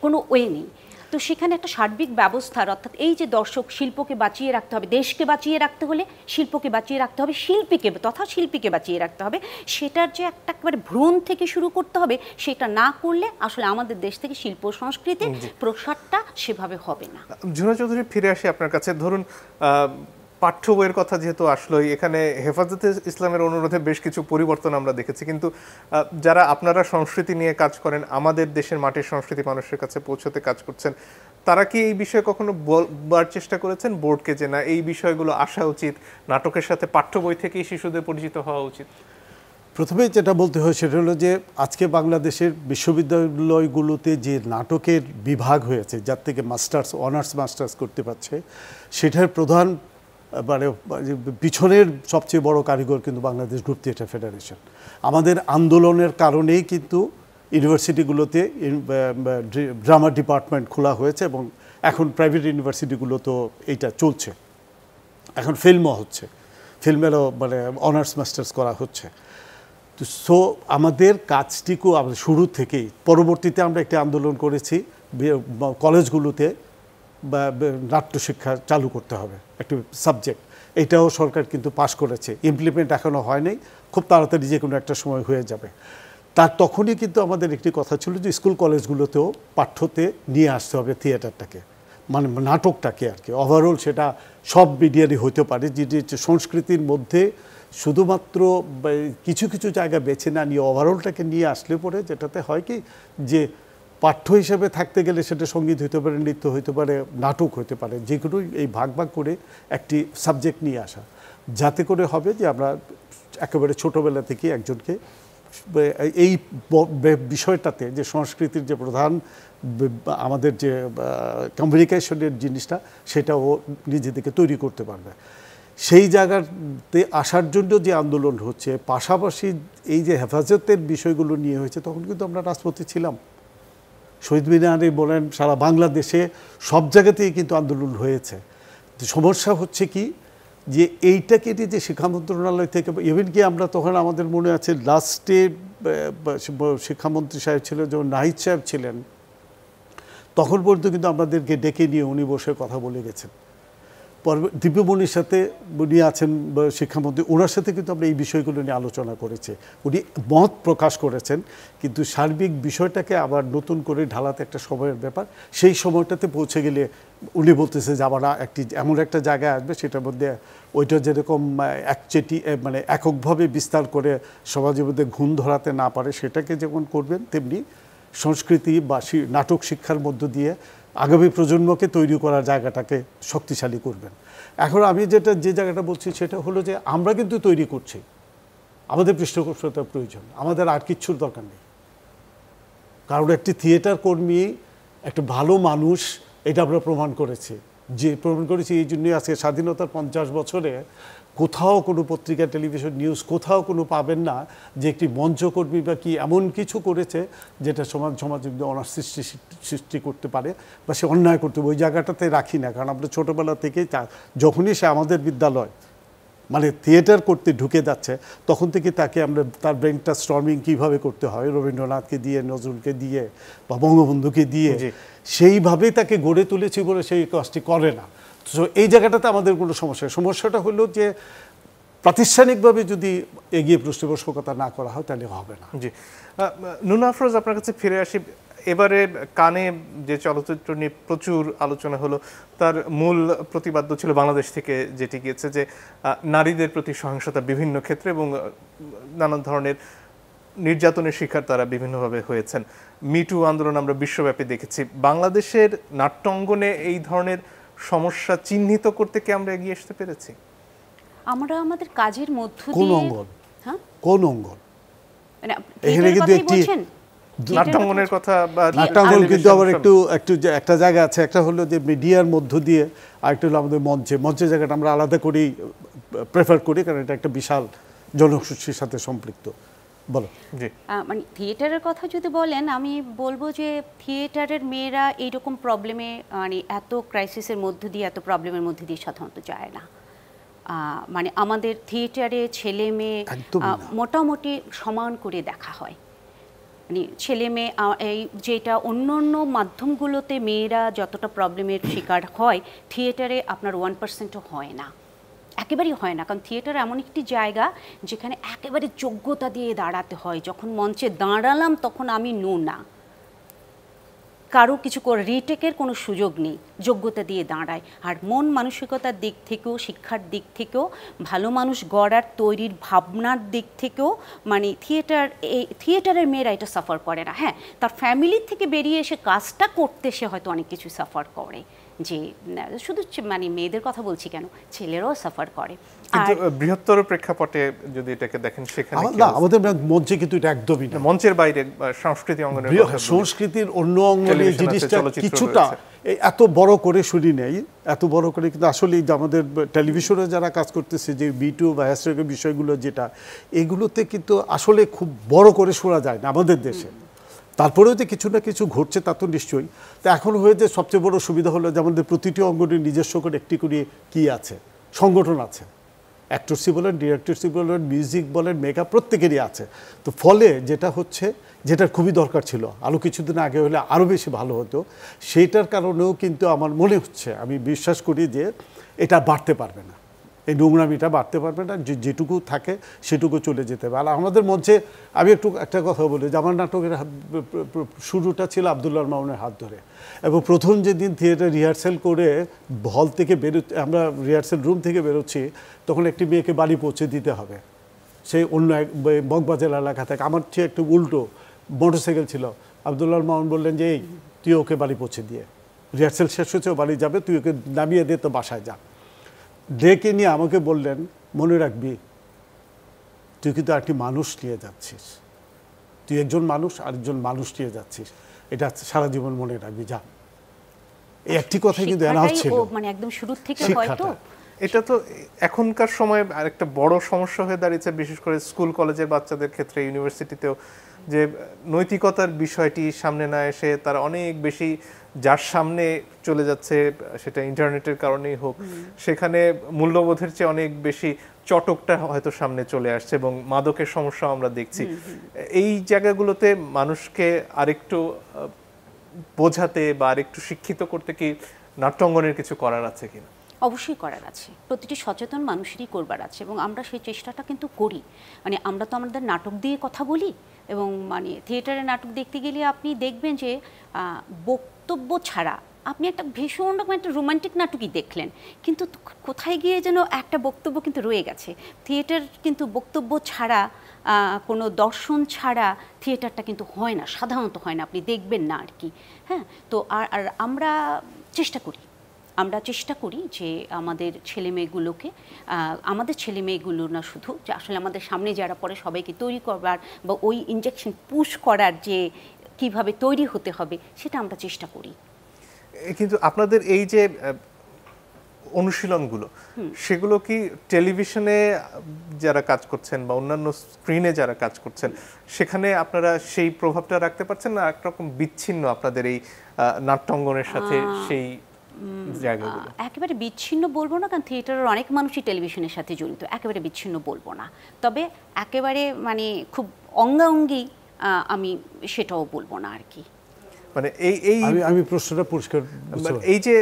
কোনো ওয়ে নেই। তো সেখানে একটা সার্বিক ব্যবস্থার, অর্থাৎ এই যে দর্শক, শিল্পকে বাঁচিয়ে রাখতে হবে, দেশকে বাঁচিয়ে রাখতে হলে শিল্পকে বাঁচিয়ে রাখতে হবে, শিল্পীকে বাঁচিয়ে রাখতে হবে, সেটার যে একটা একেবারে ভ্রূণ থেকে শুরু করতে হবে। সেটা না করলে আসলে আমাদের দেশ থেকে শিল্প সংস্কৃতির প্রসারটা সেভাবে হবে না। ঝুনা চৌধুরী, ফিরে আসি আপনার কাছে। ধরুন পাঠ্য বইয়ের কথা যেহেতু আসলোই, এখানে হেফাজতে ইসলামের অনুরোধে বেশ কিছু পরিবর্তন আমরা দেখেছি, কিন্তু যারা আপনারা সংস্কৃতি নিয়ে কাজ করেন, আমাদের দেশের মাটির সংস্কৃতি মানুষের কাছে পৌঁছতে কাজ করছেন, তারা কি এই বিষয়ে কখনো বলবার চেষ্টা করেছেন বোর্ডকে যে না, এই বিষয়গুলো আসা উচিত, নাটকের সাথে পাঠ্য বই থেকেই শিশুদের পরিচিত হওয়া উচিত? প্রথমে যেটা বলতে হয় সেটা হলো যে আজকে বাংলাদেশের বিশ্ববিদ্যালয়গুলোতে যে নাটকের বিভাগ হয়েছে, যার থেকে মাস্টার্স, অনার্স মাস্টার্স করতে পারছে, সেটার প্রধান মানে পিছনের সবচেয়ে বড় কারিগর কিন্তু বাংলাদেশ গ্রুপ থিয়েটার ফেডারেশন। আমাদের আন্দোলনের কারণেই কিন্তু ইউনিভার্সিটিগুলোতে ড্রামা ডিপার্টমেন্ট খোলা হয়েছে এবং এখন প্রাইভেট ইউনিভার্সিটিগুলো তো এইটা চলছে। এখন ফিল্মও হচ্ছে, ফিল্মেরও মানে অনার্স মাস্টার্স করা হচ্ছে। তো সো আমাদের কাজটিকেও আমরা শুরু থেকেই, পরবর্তীতে আমরা একটি আন্দোলন করেছি কলেজগুলোতে বা নাট্যশিক্ষা চালু করতে হবে একটি সাবজেক্ট, এটাও সরকার কিন্তু পাশ করেছে, ইমপ্লিমেন্ট এখনও হয় নাই, খুব তাড়াতাড়ি যে কোনো একটা সময় হয়ে যাবে। তার তখনই কিন্তু আমাদের একটি কথা ছিল যে স্কুল কলেজগুলোতেও পাঠ্যতে নিয়ে আসতে হবে থিয়েটারটাকে, মানে নাটকটাকে আর কি। ওভারঅল সেটা সব মিডিয়ারই হতে পারে, যে সংস্কৃতির মধ্যে শুধুমাত্র কিছু কিছু জায়গা বেছে না নিয়ে ওভারঅলটাকে নিয়ে আসলে পরে যেটাতে হয় কি যে পাঠ্য হিসেবে থাকতে গেলে সেটা সঙ্গীত হতে পারে, নৃত্য হতে পারে, নাটক হতে পারে, যেগুলোই এই ভাগ ভাগ করে একটি সাবজেক্ট নিয়ে আসা, যাতে করে হবে যে আমরা একেবারে ছোটোবেলা থেকে একজনকে এই বিষয়টাতে যে সংস্কৃতির যে প্রধান আমাদের যে কমিউনিকেশনের জিনিসটা সেটা ও নিজেদেরকে তৈরি করতে পারবে। সেই জায়গাতে আসার জন্য যে আন্দোলন হচ্ছে, পাশাপাশি এই যে হেফাজতের বিষয়গুলো নিয়ে হয়েছে, তখন কিন্তু আমরা রাজপথে ছিলাম। শহীদ মিনারে বলেন, সারা বাংলাদেশে সব জায়গাতেই কিন্তু আন্দোলন হয়েছে। সমস্যা হচ্ছে কি যে এইটাকে যে শিক্ষা মন্ত্রণালয় থেকে, ইভেন কি আমরা তখন আমাদের মনে আছে লাস্টে শিক্ষামন্ত্রী সাহেব ছিল, যখন নাহিদ সাহেব ছিলেন, তখন পর্যন্ত কিন্তু আমাদেরকে ডেকে নিয়ে উনি বসে কথা বলে গেছেন। দিব্যমণির সাথে উনি আছেন শিক্ষামন্ত্রী, ওনার সাথে কিন্তু আমরা এই বিষয়গুলো নিয়ে আলোচনা করেছি, উনি মত প্রকাশ করেছেন। কিন্তু সার্বিক বিষয়টাকে আবার নতুন করে ঢালাতে একটা সময়ের ব্যাপার, সেই সময়টাতে পৌঁছে গেলে উনি বলতেছে যে আবার এমন একটা জায়গায় আসবে সেটার মধ্যে ওইটা যেরকম একচেটি মানে এককভাবে বিস্তার করে সমাজের মধ্যে ঘুণ ধরাতে না পারে, সেটাকে যেমন করবেন, তেমনি সংস্কৃতি বা নাটক শিক্ষার মধ্য দিয়ে আগামী প্রজন্মকে তৈরি করার জায়গাটাকে শক্তিশালী করবেন। এখন আমি যে জায়গাটা বলছি সেটা হলো যে আমরা কিন্তু তৈরি করছি, আমাদের পৃষ্ঠপোষকতার প্রয়োজন, আমাদের আর কিচ্ছুর দরকার নেই। কারণ একটি থিয়েটার কর্মী একটা ভালো মানুষ, এটা আমরা প্রমাণ করেছি। এই জন্যই আজকে স্বাধীনতার 50 বছরে কোথাও কোনো পত্রিকা, টেলিভিশন, নিউজ কোথাও কোনো পাবেন না যে একটি মঞ্চকর্মী বা কি এমন কিছু করেছে যেটা সমাজের মধ্যে সৃষ্টি করতে পারে বা সে অন্যায় করতে পারে। ওই জায়গাটাতে রাখি না, কারণ আমরা ছোটোবেলা থেকেই যখনই সে আমাদের বিদ্যালয় মানে থিয়েটার করতে ঢুকে যাচ্ছে, তখন থেকে তাকে আমরা তার ব্রেনটা স্টর্মিং কীভাবে করতে হয়, রবীন্দ্রনাথকে দিয়ে, নজরুলকে দিয়ে বা বঙ্গবন্ধুকে দিয়ে সেইভাবেই তাকে গড়ে তুলেছি বলে সেই কাজটি করে না। তো এই জায়গাটাতে আমাদের কোনো সমস্যাটা হলো যে প্রাতিষ্ঠানিকভাবে যদি এগিয়ে পৃষ্ঠপোষকতা না করা হয় তাহলে হবে না। জি, নুনা আফরোজ, আপনার কাছে ফিরে আসি। এবারে কানে যে চলচ্চিত্র নিয়ে প্রচুর আলোচনা হলো, তার মূল প্রতিপাদ্য ছিল বাংলাদেশ থেকে যেটি গিয়েছে যে নারীদের প্রতি সহিংসতা বিভিন্ন ক্ষেত্রে এবং নানান ধরনের নির্যাতনের শিকার তারা বিভিন্নভাবে হয়েছেন। মিটু আন্দোলন আমরা বিশ্বব্যাপী দেখেছি। বাংলাদেশের নাট্যাঙ্গনে এই ধরনের সমস্যা চিহ্নিত করতে কি আমরা এগিয়ে আসতে পেরেছি? আমরা আমাদের কাজের মধ্য দিয়ে কোন অঙ্গন? হ্যাঁ, কোন অঙ্গন? মানে এখানে কিন্তু একটি নাট্যাঙ্গনের কথা বা নাট্যাঙ্গন কিন্তু আবার একটু একটা জায়গা আছে, একটা হলো যে মিডিয়ার মধ্য দিয়ে, আরেকটা হলো আমাদের মঞ্চের জায়গাটা আমরা আলাদা করেই প্রেফার করি, কারণ এটা একটা বিশাল জনগোষ্ঠীর সাথে সম্পৃক্ত। বলো। জি, মানে থিয়েটারের কথা যদি বলেন, আমি বলবো যে থিয়েটারের মেয়েরা এইরকম প্রবলেমে, মানে এত ক্রাইসিসের মধ্য দিয়ে, এত প্রবলেমের মধ্যে দিয়ে সাধারণত যায় না। মানে আমাদের থিয়েটারে ছেলে মেয়ে মোটামুটি সমান করে দেখা হয়। মানে ছেলে মেয়ে এই যেটা অন্য অন্য মাধ্যমগুলোতে মেয়েরা যতটা প্রবলেমের শিকার হয়, থিয়েটারে আপনার 1%ও হয় না, একেবারেই হয় না। কারণ থিয়েটার এমন একটি জায়গা যেখানে একেবারে যোগ্যতা দিয়ে দাঁড়াতে হয়। যখন মঞ্চে দাঁড়ালাম তখন আমি না, কারো কিছু করে রিটেকের কোনো সুযোগ নেই, যোগ্যতা দিয়ে দাঁড়ায়। আর মন মানসিকতার দিক থেকেও, শিক্ষার দিক থেকেও, ভালো মানুষ গড়ার তৈরির ভাবনার দিক থেকেও, মানে থিয়েটারের মেয়েরা এটা সাফার করে না। হ্যাঁ, তার ফ্যামিলির থেকে বেরিয়ে এসে কাজটা করতে সে হয়তো অনেক কিছু সাফার করে, যে শুধু মানে মেয়েদের কথা বলছি কেন, ছেলেরাও সাফার করে। কিন্তু বৃহত্তর প্রেক্ষাপটে যদি এটাকে দেখেন, সেখানে আমাদের মঞ্চে কিন্তু এটা একদমই না, মঞ্চের বাইরে সংস্কৃতি অঙ্গনের, সংস্কৃতির অন্য অঙ্গনের জিনিসটা কিছুটা এত বড় করে শুনি নেই, এত বড় করে। কিন্তু আসলে আমাদের টেলিভিশনে যারা কাজ করতেছে, যে মিটু বা হ্যাশট্যাগের বিষয়গুলো যেটা, এগুলোতে কিন্তু আসলে খুব বড় করে শোনা যায় না আমাদের দেশে। তারপরেও যে কিছু না কিছু ঘটছে তা তো নিশ্চয়ই। তো এখন হয়েছে সবচেয়ে বড় সুবিধা হলো যে আমাদের প্রতিটি অঙ্গনের নিজস্ব করে একটি করে কি আছে, সংগঠন আছে, অ্যাক্টরসি বলেন, ডিরেক্টরসি বলেন, মিউজিক বলেন, মেকআপ প্রত্যেকেরই আছে। তো ফলে যেটা হচ্ছে, যেটার খুবই দরকার ছিল, আরও কিছুদিন আগে হলে আরও বেশি ভালো হতো, সেইটার কারণেও কিন্তু আমার মনে হচ্ছে, আমি বিশ্বাস করি যে এটা বাড়তে পারবে না, এই নোংরামিটা বাড়তে পারবে না, যেটুকু থাকে সেটুকু চলে যেতে হবে। আর আমাদের মঞ্চে আমি একটু একটা কথা বলি যে আমার নাটকের শুরুটা ছিল আব্দুল্লাহ মামুনের হাত ধরে, এবং প্রথম যেদিন থিয়েটার রিহার্সেল করে হল থেকে আমরা রিহার্সেল রুম থেকে বেরোচ্ছি, তখন একটি মেয়েকে বাড়ি পৌঁছে দিতে হবে, সেই অন্য এক মগবাজার এলাকা থেকে। আমার চেয়ে একটু উল্টো মোটরসাইকেল ছিল, আব্দুল্লাহ মামুন বললেন যে এই তুই ওকে বাড়ি পৌঁছে দিয়ে, রিহার্সেল শেষ হচ্ছে, ও বাড়ি যাবে, তুই ওকে নামিয়ে দিয়ে তো বাসায় যা। ডেকে নিয়ে আমাকে বললেন, মনে রাখবি তুই কিন্তু একটি মানুষ নিয়ে যাচ্ছিস, তুই একজন মানুষ আরেকজন মানুষ নিয়ে যাচ্ছিস, এটা সারা জীবন মনে রাখবি, যা। এই একটি কথাই কিন্তু এনাফ ছিল, মানে একদম শুরু থেকে হয়তো এটা তো এখনকার সময় আরেকটা বড় সমস্যা হয়ে দাঁড়িয়েছে, বিশেষ করে স্কুল কলেজের বাচ্চাদের ক্ষেত্রে, ইউনিভার্সিটিতেও, যে নৈতিকতার বিষয়টি সামনে না এসে তারা অনেক বেশি যার সামনে চলে যাচ্ছে, সেটা ইন্টারনেটের কারণেই হোক, সেখানে মূল্যবোধের চেয়ে অনেক বেশি চটকটা হয়তো সামনে চলে আসছে, এবং মাদকের সমস্যা আমরা দেখছি। এই জায়গাগুলোতে মানুষকে আরেকটু বোঝাতে বা আরেকটু শিক্ষিত করতে কি নাট্যাঙ্গনের কিছু করার আছে কিনা? অবশ্যই করার আছে, প্রতিটি সচেতন মানুষেরই করবার আছে, এবং আমরা সেই চেষ্টাটা কিন্তু করি। মানে আমরা তো আমাদের নাটক দিয়ে কথা বলি, এবং মানে থিয়েটারে নাটক দেখতে গেলে আপনি দেখবেন যে বক্তব্য ছাড়া আপনি একটা ভীষণ রকম একটা রোমান্টিক নাটকই দেখলেন, কিন্তু কোথায় গিয়ে যেন একটা বক্তব্য কিন্তু রয়ে গেছে। থিয়েটার কিন্তু বক্তব্য ছাড়া, কোনো দর্শন ছাড়া থিয়েটারটা কিন্তু হয় না, সাধারণত হয় না, আপনি দেখবেন না আর কি। হ্যাঁ, তো আর আমরা চেষ্টা করি যে আমাদের ছেলেমেয়েগুলো না শুধু, যে আসলে আমাদের সামনে যারা পড়ে সবাইকে তৈরি করবার বা ওই ইনজেকশন পুশ করার যে কিভাবে তৈরি হতে হবে, সেটা আমরা চেষ্টা করি। কিন্তু আপনাদের এই যে অনুশীলনগুলো, সেগুলো কি টেলিভিশনে যারা কাজ করছেন বা অন্যান্য স্ক্রিনে যারা কাজ করছেন, সেখানে আপনারা সেই প্রভাবটা রাখতে পারছেন না? একরকম বিচ্ছিন্ন আপনাদের এই নাট্যাঙ্গনের সাথে সেই জায়গাগুলো? একেবারে বিচ্ছিন্ন বলবো না, কারণ থিয়েটারের অনেক মানুষই টেলিভিশনের সাথে জড়িত, একেবারে বিচ্ছিন্ন বলবো না। তবে একেবারে মানে খুব অঙ্গাঙ্গি আমি সেটাও বলবো না আর কি। মানে আমি প্রশ্নটা পরিষ্কার, এই যে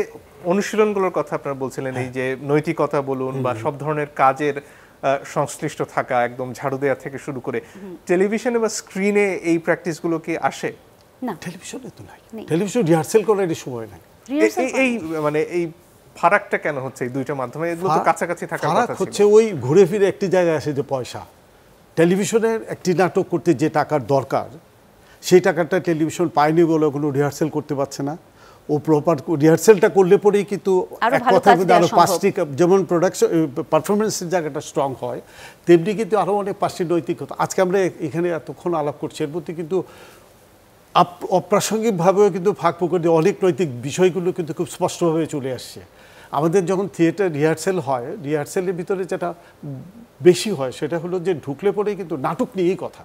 অনুশীলনগুলোর কথা আপনারা বলছিলেন, এই যে নৈতিকতা বলুন বা সব ধরনের কাজের সংশ্লিষ্ট থাকা, একদম ঝাড়ু দেওয়া থেকে শুরু করে, টেলিভিশনে বা স্ক্রিনে এই প্র্যাকটিসগুলো কি আসে? না, টেলিভিশনে তো নাই, টেলিভিশন রিহার্সেল করার সময় নাই। এই মানে এই ফারাকটা কেন হচ্ছে এই দুইটা মাধ্যমে? এগুলো তো কাছাকাছি থাকার কথা ছিল। ফারাক হচ্ছে ওই ঘুরে ফিরে একটি জায়গায় আসে যে পয়সা। টেলিভিশনের একটি নাটক করতে যে টাকার দরকার, সেই টাকাটা টেলিভিশন পায়নি বলে কোনো রিহার্সেল করতে পারছে না। ও প্রপার রিহার্সেলটা করলে পরেই কিন্তু এক কথার মধ্যে আরও 5টি, যেমন প্রোডাকশন পারফরমেন্সের জায়গাটা স্ট্রং হয়, তেমনি কিন্তু আরও অনেক 5টি নৈতিকতা। আজকে আমরা এখানে এতক্ষণ আলাপ করছি, এর মধ্যে কিন্তু অপ্রাসঙ্গিকভাবেও কিন্তু ফাঁক পুকুর দিয়ে অনেক নৈতিক বিষয়গুলো কিন্তু খুব স্পষ্টভাবে চলে আসছে। আমাদের যখন থিয়েটার রিহার্সেল হয়, রিহার্সেলের ভিতরে যেটা বেশি হয় সেটা হলো যে ঢুকলে পরেই কিন্তু নাটক নিয়েই কথা,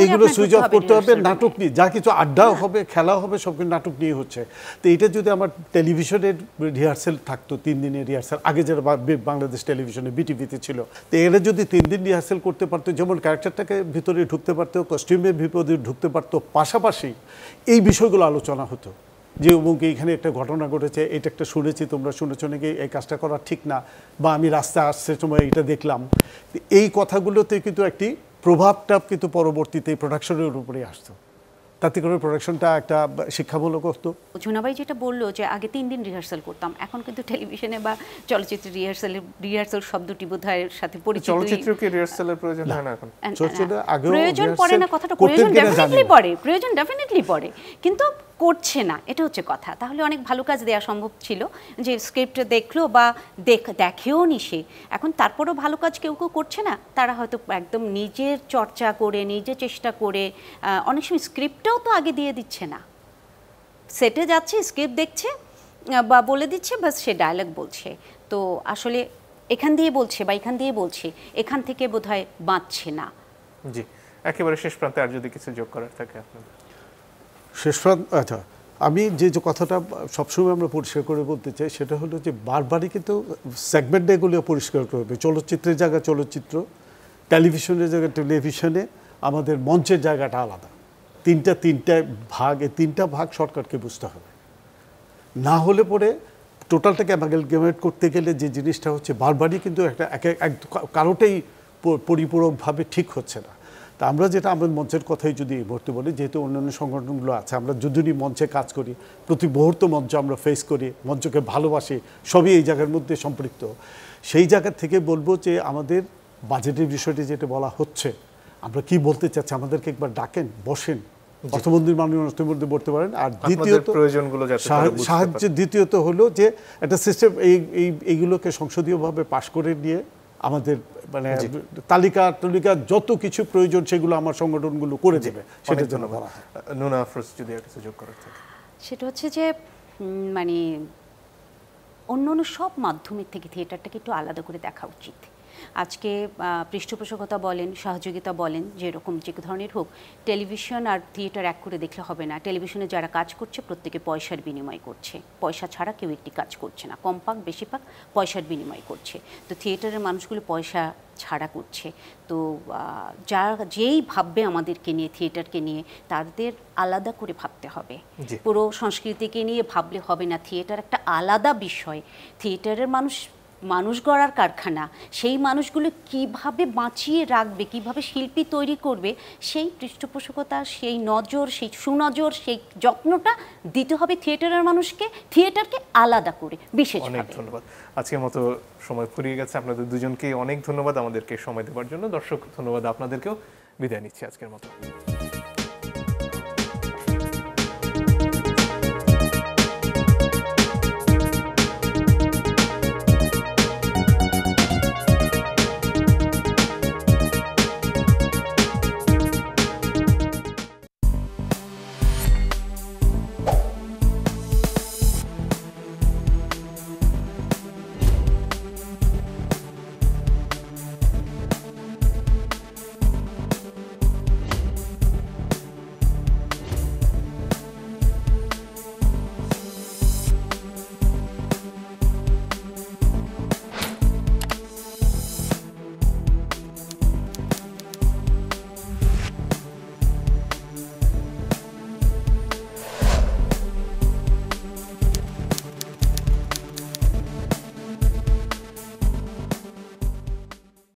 এগুলো সুইচ অফ করতে হবে, নাটক নিয়ে যা কিছু আড্ডাও হবে, খেলা হবে, সব কিছু নাটক নিয়ে হচ্ছে। তো এটা যদি আমার টেলিভিশনের রিহার্সেল থাকতো, 3 দিনের রিহার্সেল, আগে যারা বাংলাদেশ টেলিভিশনে বিটিভিতে ছিল, তো এরা যদি 3 দিন রিহার্সেল করতে পারতো, যেমন ক্যারেক্টারটাকে ভিতরে ঢুকতে পারতো, কস্টিউমের ভিতরে ঢুকতে পারতো, পাশাপাশি এই বিষয়গুলো আলোচনা হতো যে অমুক এইখানে একটা ঘটনা ঘটেছে, এটা একটা শুনেছি, তোমরা শুনেছো নাকি, এই কাজটা করা ঠিক না, বা আমি রাস্তায় আসছে সময় এটা দেখলাম। এই কথাগুলোতে কিন্তু একটি প্রভাবটা কিন্তু পরবর্তীতে প্রোডাকশনের উপরে আসতো, তাতে করে প্রোডাকশনটা একটা শিক্ষামূলক হতো। ঝুনাবাই যেটা বললো যে আগে 3 দিন রিহার্সাল করতাম, এখন কিন্তু টেলিভিশনে বা চলচ্চিত্রে রিহার্সাল শব্দটি বোধহয় সাথে পরিচিত। চলচ্চিত্রে কি রিহার্সালের প্রয়োজন হয় না এখন? চলচ্চিত্রে আগেও প্রয়োজন পড়ে না, কথাটা প্রয়োজন ডেফিনেটলি পড়ে, কিন্তু করছে না, এটা হচ্ছে কথা। তাহলে অনেক ভালো কাজ দেওয়া সম্ভব ছিল, যে স্ক্রিপ্ট দেখলো বা দেখেও নি সে, এখন তারপরেও ভালো কাজ কেউ করছে না, তারা হয়তো একদম নিজের চর্চা করে, নিজে চেষ্টা করে, অনেক সময় স্ক্রিপ্টটাও তো আগে দিয়ে দিচ্ছে না, সেটে যাচ্ছে, স্ক্রিপ্ট দেখছে বা বলে দিচ্ছে, বাস সে ডায়লগ বলছে, তো আসলে এখান দিয়ে বলছে বা এখান দিয়ে বলছে, এখান থেকে বোধহয় বাঁচছে না। জি, একেবারে শেষ প্রান্তে আর যদি কিছু যোগ করার থাকে আপনার? শেষ প্রান্ত, আচ্ছা, আমি যে কথাটা সবসময় আমরা পরিষ্কার করে বলতে চাই সেটা হলো যে বারবারই কিন্তু সেগমেন্ট এগুলো পরিষ্কার করবে। চলচ্চিত্রের জায়গা চলচ্চিত্র, টেলিভিশনের জায়গা টেলিভিশনে, আমাদের মঞ্চের জায়গাটা আলাদা। তিনটা ভাগ, এই তিনটা ভাগ সরকারকে বুঝতে হবে। না হলে পরে টোটালটাকে অ্যামালগেমেট করতে গেলে যে জিনিসটা হচ্ছে বারবারই কিন্তু একটা কারোটাই পরিপূরকভাবে ঠিক হচ্ছে না। তা আমরা যেটা আমাদের মঞ্চের কথাই যদি এই মুহূর্তে বলি, যেহেতু অন্যান্য সংগঠনগুলো আছে, আমরা যদি মঞ্চে কাজ করি, প্রতি মুহূর্ত মঞ্চ আমরা ফেস করি, মঞ্চকে ভালোবাসি, সবই এই জায়গার মধ্যে সম্পৃক্ত। সেই জায়গা থেকে বলবো যে আমাদের বাজেটের বিষয়টি যেটা বলা হচ্ছে, আমরা কি বলতে চাচ্ছি, আমাদেরকে একবার ডাকেন, বসেন, অর্থমন্ত্রীর মাননীয় অর্থমন্ত্রী বলতে পারেন। আর দ্বিতীয়ত প্রয়োজনগুলো সাহায্য, দ্বিতীয়ত হলো যে একটা সিস্টেম এইগুলোকে সংসদীয়ভাবে পাশ করে নিয়ে আমাদের মানে তালিকা যত কিছু প্রয়োজন সেগুলো আমার সংগঠনগুলো করে দেবে। সেটার জন্য বলা হয়। নুনা আফরোজ যদি একটা সুযোগ করার থাকে। সেটা হচ্ছে যে মানে অন্য সব মাধ্যমের থেকে থিয়েটারটাকে একটু আলাদা করে দেখা উচিত। আজকে পৃষ্ঠপোষকতা বলেন, সহযোগিতা বলেন, যেরকম যে ধরনের হোক, টেলিভিশন আর থিয়েটার এক করে দেখলে হবে না। টেলিভিশনে যারা কাজ করছে প্রত্যেকে পয়সার বিনিময় করছে, পয়সা ছাড়া কেউ একটি কাজ করছে না, কম পাক বেশি পাক পয়সার বিনিময় করছে। তো থিয়েটারের মানুষগুলো পয়সা ছাড়া করছে। তো যেই ভাববে আমাদেরকে নিয়ে, থিয়েটারকে নিয়ে, তাদের আলাদা করে ভাবতে হবে। পুরো সংস্কৃতিকে নিয়ে ভাবলে হবে না। থিয়েটার একটা আলাদা বিষয়। থিয়েটারের মানুষ গড়ার কারখানা। সেই মানুষগুলো কিভাবে বাঁচিয়ে রাখবে, কিভাবে শিল্পী তৈরি করবে, সেই পৃষ্ঠপোষকতা, সেই নজর, সেই সুনজর, সেই যত্নটা দিতে হবে থিয়েটারের মানুষকে, থিয়েটারকে আলাদা করে বিশেষভাবে। অনেক ধন্যবাদ। আজকের মতো সময় ফুরিয়ে গেছে। আপনাদের দুজনকেই অনেক ধন্যবাদ আমাদেরকে সময় দেওয়ার জন্য। দর্শক, ধন্যবাদ আপনাদেরকেও। বিদায় নিচ্ছি আজকের মতো।